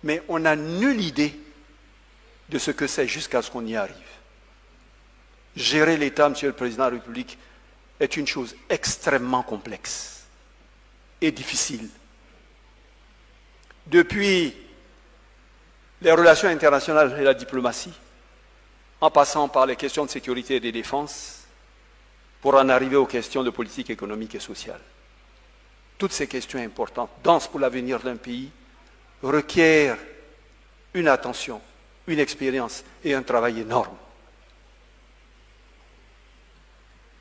mais on n'a nulle idée de ce que c'est jusqu'à ce qu'on y arrive. Gérer l'État, Monsieur le Président de la République, est une chose extrêmement complexe et difficile. Depuis les relations internationales et la diplomatie, en passant par les questions de sécurité et de défense, pour en arriver aux questions de politique économique et sociale. Toutes ces questions importantes, denses pour l'avenir d'un pays, requièrent une attention, une expérience et un travail énorme.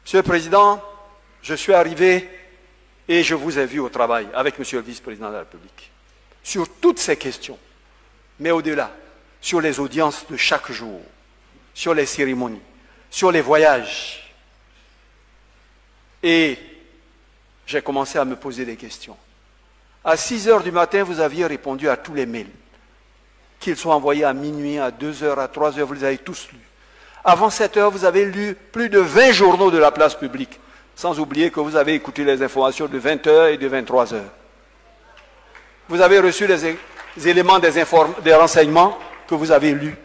Monsieur le Président, je suis arrivé et je vous ai vu au travail avec Monsieur le Vice-président de la République sur toutes ces questions, mais au-delà, sur les audiences de chaque jour, sur les cérémonies, sur les voyages. Et j'ai commencé à me poser des questions. À 6 heures du matin, vous aviez répondu à tous les mails. Qu'ils soient envoyés à minuit, à 2 heures, à 3 heures, vous les avez tous lus. Avant 7 heures, vous avez lu plus de 20 journaux de la place publique, sans oublier que vous avez écouté les informations de 20 heures et de 23 heures. Vous avez reçu les éléments des renseignements que vous avez lus.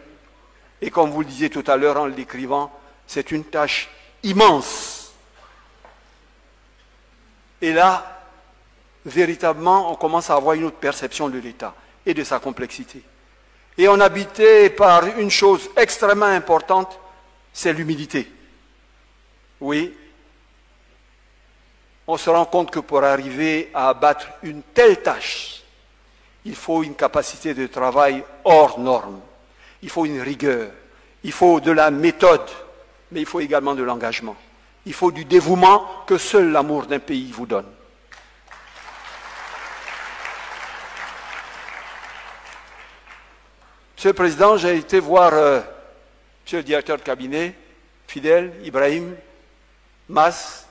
Et comme vous le disiez tout à l'heure en le décrivant, c'est une tâche immense. Et là, véritablement, on commence à avoir une autre perception de l'État et de sa complexité. Et on habitait par une chose extrêmement importante, c'est l'humilité. Oui, on se rend compte que pour arriver à abattre une telle tâche, il faut une capacité de travail hors norme, il faut une rigueur, il faut de la méthode, mais il faut également de l'engagement. Il faut du dévouement que seul l'amour d'un pays vous donne. Monsieur le Président, j'ai été voir Monsieur le directeur de cabinet, Fidel, Ibrahim, Mas,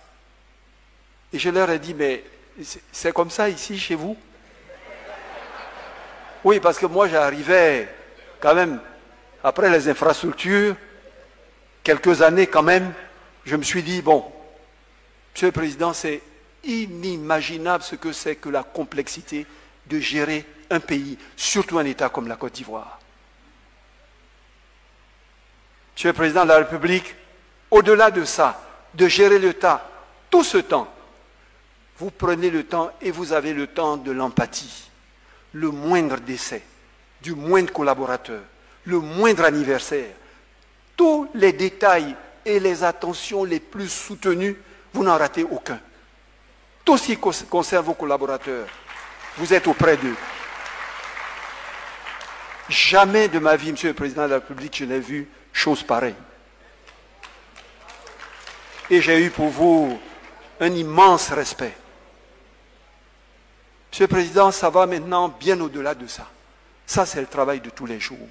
et je leur ai dit, mais c'est comme ça ici chez vous? Oui, parce que moi j'arrivais quand même, après les infrastructures, quelques années quand même, je me suis dit, bon, Monsieur le Président, c'est inimaginable ce que c'est que la complexité de gérer un pays, surtout un État comme la Côte d'Ivoire. Monsieur le Président de la République, au-delà de ça, de gérer le temps, tout ce temps, vous prenez le temps et vous avez le temps de l'empathie. Le moindre décès, du moindre collaborateur, le moindre anniversaire, tous les détails et les attentions les plus soutenues, vous n'en ratez aucun. Tout ce qui concerne vos collaborateurs, vous êtes auprès d'eux. Jamais de ma vie, Monsieur le Président de la République, je n'ai vu chose pareille. Et j'ai eu pour vous un immense respect. Monsieur le Président, ça va maintenant bien au-delà de ça. Ça, c'est le travail de tous les jours.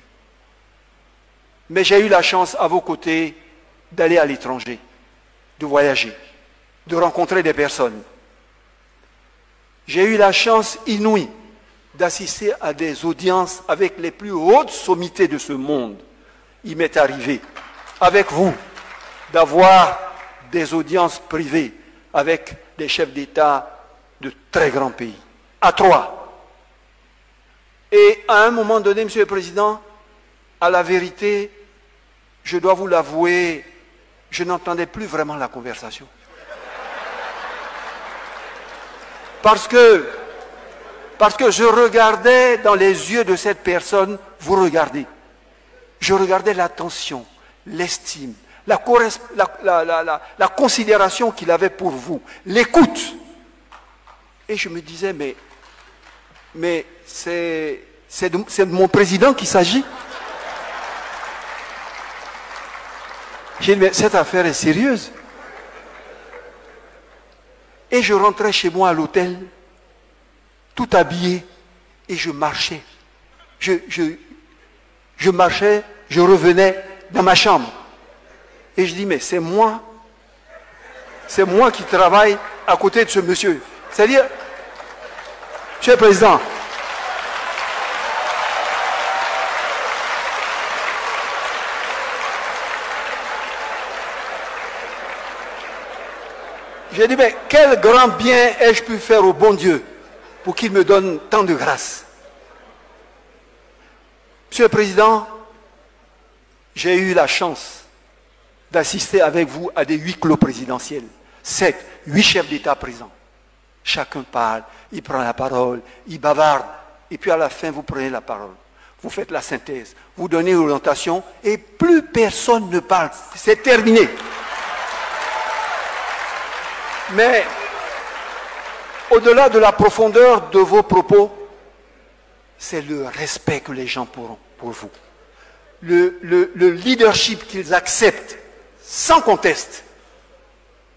Mais j'ai eu la chance, à vos côtés, d'aller à l'étranger, de voyager, de rencontrer des personnes. J'ai eu la chance inouïe d'assister à des audiences avec les plus hautes sommités de ce monde. Il m'est arrivé, avec vous, d'avoir des audiences privées avec des chefs d'État de très grands pays, à 3. Et à un moment donné, Monsieur le Président, à la vérité, je dois vous l'avouer, je n'entendais plus vraiment la conversation. Parce que je regardais dans les yeux de cette personne, vous regardez. Je regardais l'attention, l'estime, la considération qu'il avait pour vous, l'écoute. Et je me disais, mais c'est de mon président qu'il s'agit. J'ai dit, mais cette affaire est sérieuse. Et je rentrais chez moi à l'hôtel, tout habillé, et je marchais. Je marchais, je revenais dans ma chambre. Et je dis, mais c'est moi qui travaille à côté de ce monsieur. C'est-à-dire, Monsieur le Président, j'ai dit, mais quel grand bien ai-je pu faire au bon Dieu pour qu'il me donne tant de grâce? Monsieur le Président, j'ai eu la chance d'assister avec vous à des huis clos présidentiels. 7, 8 chefs d'État présents. Chacun parle, il prend la parole, il bavarde, et puis à la fin, vous prenez la parole. Vous faites la synthèse, vous donnez une orientation, et plus personne ne parle. C'est terminé. Mais, au-delà de la profondeur de vos propos, c'est le respect que les gens pourront pour vous. Le leadership qu'ils acceptent sans conteste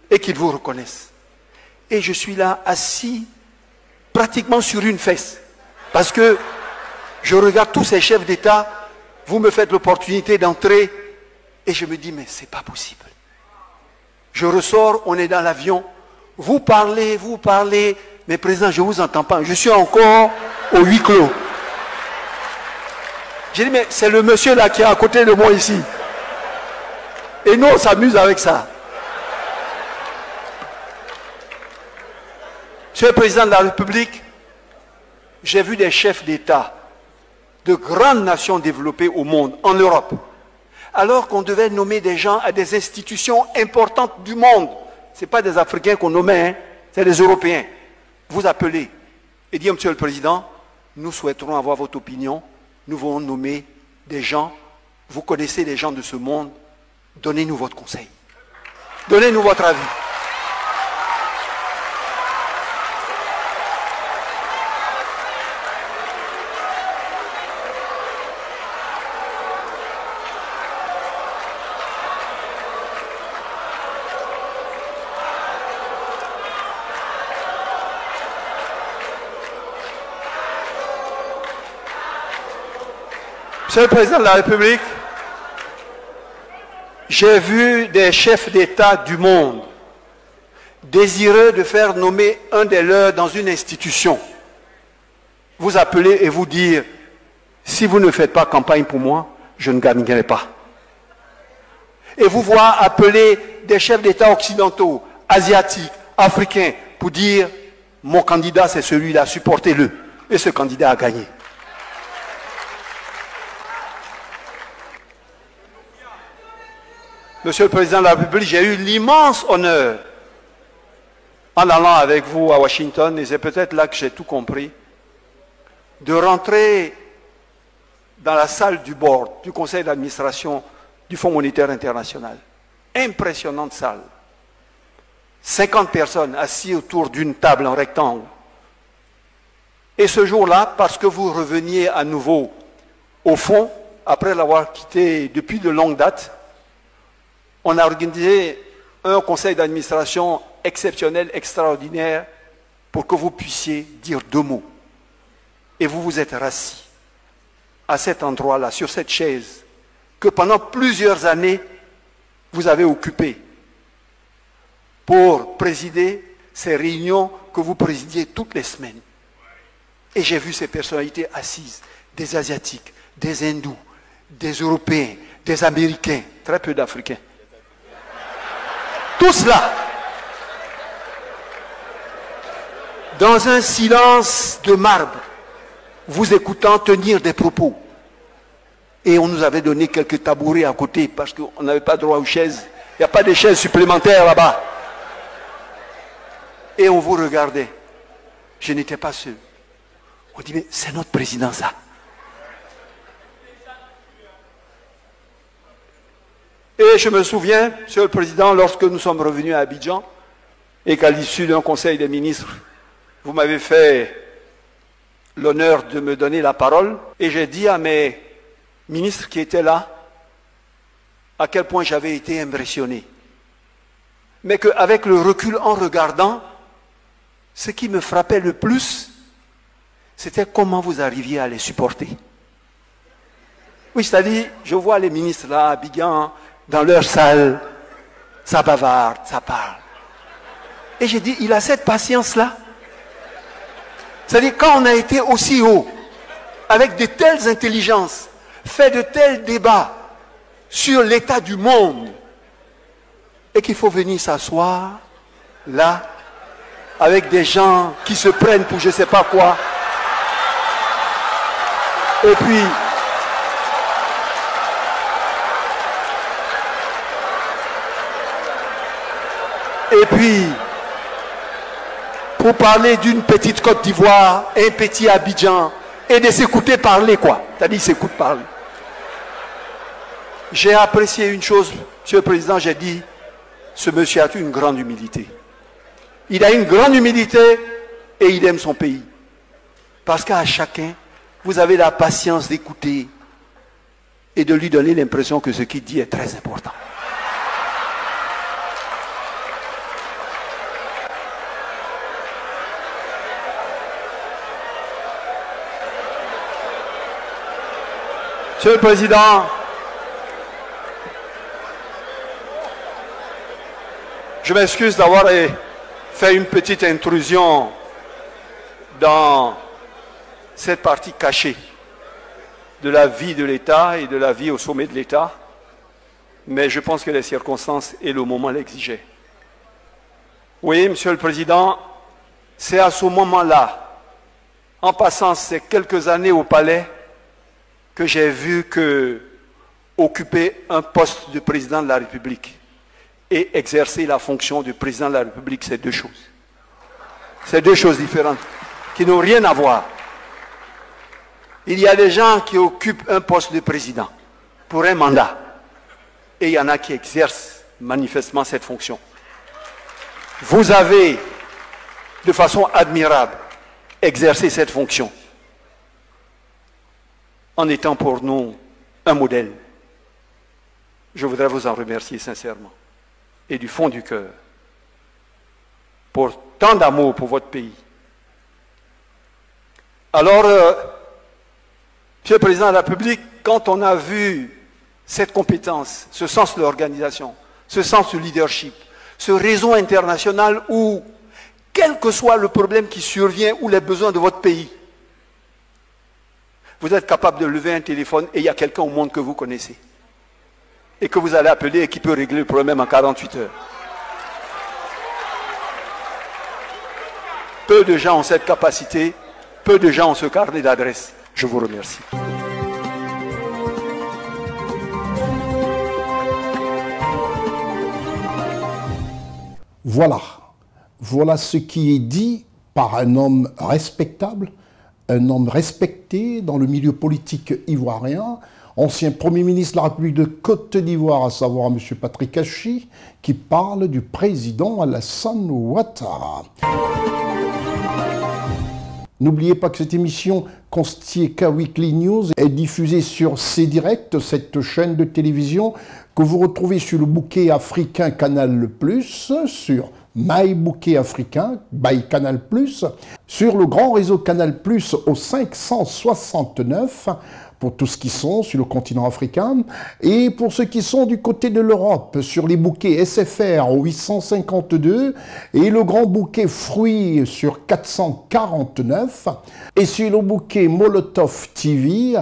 et qu'ils vous reconnaissent. Et je suis là assis pratiquement sur une fesse parce que je regarde tous ces chefs d'État, vous me faites l'opportunité d'entrer et je me dis mais c'est pas possible. Je ressors, on est dans l'avion, vous parlez, mais président je vous entends pas, je suis encore au huis clos. J'ai dit, mais c'est le monsieur là qui est à côté de moi ici. Et nous, on s'amuse avec ça. Monsieur le Président de la République, j'ai vu des chefs d'État de grandes nations développées au monde, en Europe, alors qu'on devait nommer des gens à des institutions importantes du monde. Ce n'est pas des Africains qu'on nommait, hein, c'est des Européens. Vous appelez et dites, Monsieur le Président, nous souhaiterons avoir votre opinion. Nous voulons nommer des gens, vous connaissez les gens de ce monde, donnez-nous votre conseil. Donnez-nous votre avis. Monsieur le Président de la République, j'ai vu des chefs d'État du monde désireux de faire nommer un des leurs dans une institution. Vous appeler et vous dire, si vous ne faites pas campagne pour moi, je ne gagnerai pas. Et vous voir appeler des chefs d'État occidentaux, asiatiques, africains, pour dire, mon candidat c'est celui-là, supportez-le. Et ce candidat a gagné. Monsieur le Président de la République, j'ai eu l'immense honneur, en allant avec vous à Washington, et c'est peut-être là que j'ai tout compris, de rentrer dans la salle du board, du conseil d'administration du Fonds monétaire international. Impressionnante salle. 50 personnes assises autour d'une table en rectangle. Et ce jour-là, parce que vous reveniez à nouveau au fond, après l'avoir quitté depuis de longue date, on a organisé un conseil d'administration exceptionnel, extraordinaire, pour que vous puissiez dire 2 mots. Et vous vous êtes rassis à cet endroit-là, sur cette chaise, que pendant plusieurs années, vous avez occupée, pour présider ces réunions que vous présidiez toutes les semaines. Et j'ai vu ces personnalités assises, des Asiatiques, des Hindous, des Européens, des Américains, très peu d'Africains. Tous là, dans un silence de marbre, vous écoutant tenir des propos. Et on nous avait donné quelques tabourets à côté parce qu'on n'avait pas droit aux chaises. Il n'y a pas de chaises supplémentaires là-bas. Et on vous regardait. Je n'étais pas seul. On dit, mais c'est notre président ça. Et je me souviens, Monsieur le Président, lorsque nous sommes revenus à Abidjan, et qu'à l'issue d'un conseil des ministres, vous m'avez fait l'honneur de me donner la parole, et j'ai dit à mes ministres qui étaient là, à quel point j'avais été impressionné. Mais qu'avec le recul en regardant, ce qui me frappait le plus, c'était comment vous arriviez à les supporter. Oui, c'est-à-dire, je vois les ministres là, à Abidjan, dans leur salle, ça bavarde, ça parle. Et j'ai dit, il a cette patience-là. C'est-à-dire, quand on a été aussi haut, avec de telles intelligences, fait de tels débats sur l'état du monde, et qu'il faut venir s'asseoir là, avec des gens qui se prennent pour je ne sais pas quoi, et puis pour parler d'une petite Côte d'Ivoire, un petit Abidjan, et de s'écouter parler, quoi. C'est-à-dire, s'écoute parler. J'ai apprécié une chose, Monsieur le Président, j'ai dit, ce monsieur a une grande humilité. Il a une grande humilité et il aime son pays. Parce qu'à chacun, vous avez la patience d'écouter et de lui donner l'impression que ce qu'il dit est très important. Monsieur le Président, je m'excuse d'avoir fait une petite intrusion dans cette partie cachée de la vie de l'État et de la vie au sommet de l'État, mais je pense que les circonstances et le moment l'exigeaient. Oui, Monsieur le Président, c'est à ce moment-là, en passant ces quelques années au palais, que j'ai vu que occuper un poste de président de la République et exercer la fonction de président de la République, c'est deux choses. C'est deux choses différentes, qui n'ont rien à voir. Il y a des gens qui occupent un poste de président pour un mandat, et il y en a qui exercent manifestement cette fonction. Vous avez, de façon admirable, exercé cette fonction, en étant pour nous un modèle. Je voudrais vous en remercier sincèrement et du fond du cœur pour tant d'amour pour votre pays. Alors, Monsieur le Président de la République, quand on a vu cette compétence, ce sens de l'organisation, ce sens du leadership, ce réseau international où, quel que soit le problème qui survient ou les besoins de votre pays, vous êtes capable de lever un téléphone et il y a quelqu'un au monde que vous connaissez et que vous allez appeler et qui peut régler le problème en 48 heures. Peu de gens ont cette capacité, peu de gens ont ce carnet d'adresse. Je vous remercie. Voilà ce qui est dit par un homme respectable, un homme respecté dans le milieu politique ivoirien, ancien Premier ministre de la République de Côte d'Ivoire, à savoir M. Patrick Hachi, qui parle du président Alassane Ouattara. N'oubliez pas que cette émission Constieka Weekly News est diffusée sur C-Direct, cette chaîne de télévision que vous retrouvez sur le bouquet africain Canal+, sur My Bouquet Africain, by Canal+, sur le grand réseau Canal+, au 569, pour tous ceux qui sont sur le continent africain, et pour ceux qui sont du côté de l'Europe, sur les bouquets SFR au 852, et le grand bouquet fruits sur 449, et sur le bouquet Molotov TV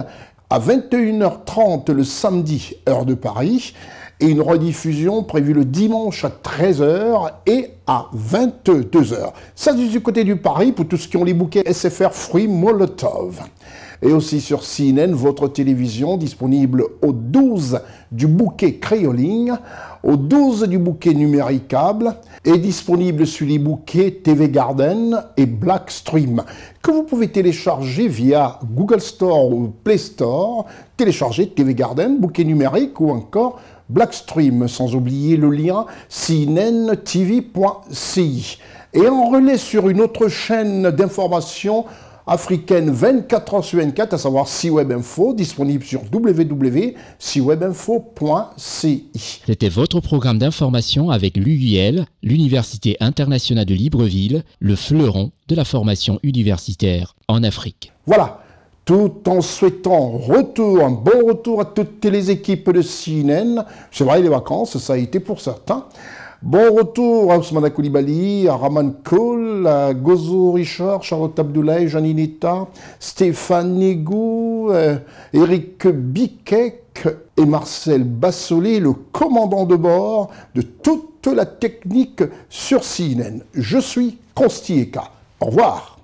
à 21h30 le samedi, heure de Paris, et une rediffusion prévue le dimanche à 13h et à 22h. Ça, c'est du côté du Paris, pour tous ceux qui ont les bouquets SFR fruits Molotov. et aussi sur CNN, votre télévision, disponible au 12 du bouquet créoling, au 12 du bouquet numéricable et disponible sur les bouquets TV Garden et Blackstream, que vous pouvez télécharger via Google Store ou Play Store, télécharger TV Garden, bouquet numérique ou encore Blackstream, sans oublier le lien cnntv.ci. Et en relais sur une autre chaîne d'information africaine 24 h sur 24, à savoir CWeb Info, disponible sur www.cwebinfo.ci. C'était votre programme d'information avec l'UIL, l'Université internationale de Libreville, le fleuron de la formation universitaire en Afrique. Voilà, tout en souhaitant un bon retour à toutes les équipes de CNN. C'est vrai, les vacances, ça a été pour certains. Bon retour à Ousmane Koulibaly, à Raman Kohl, à Gozo Richard, Charlotte Abdoulaye, Janineta, Stéphane Négou, Eric Bikek et Marcel Bassolé, le commandant de bord de toute la technique sur CNN. Je suis Konstieka. Au revoir.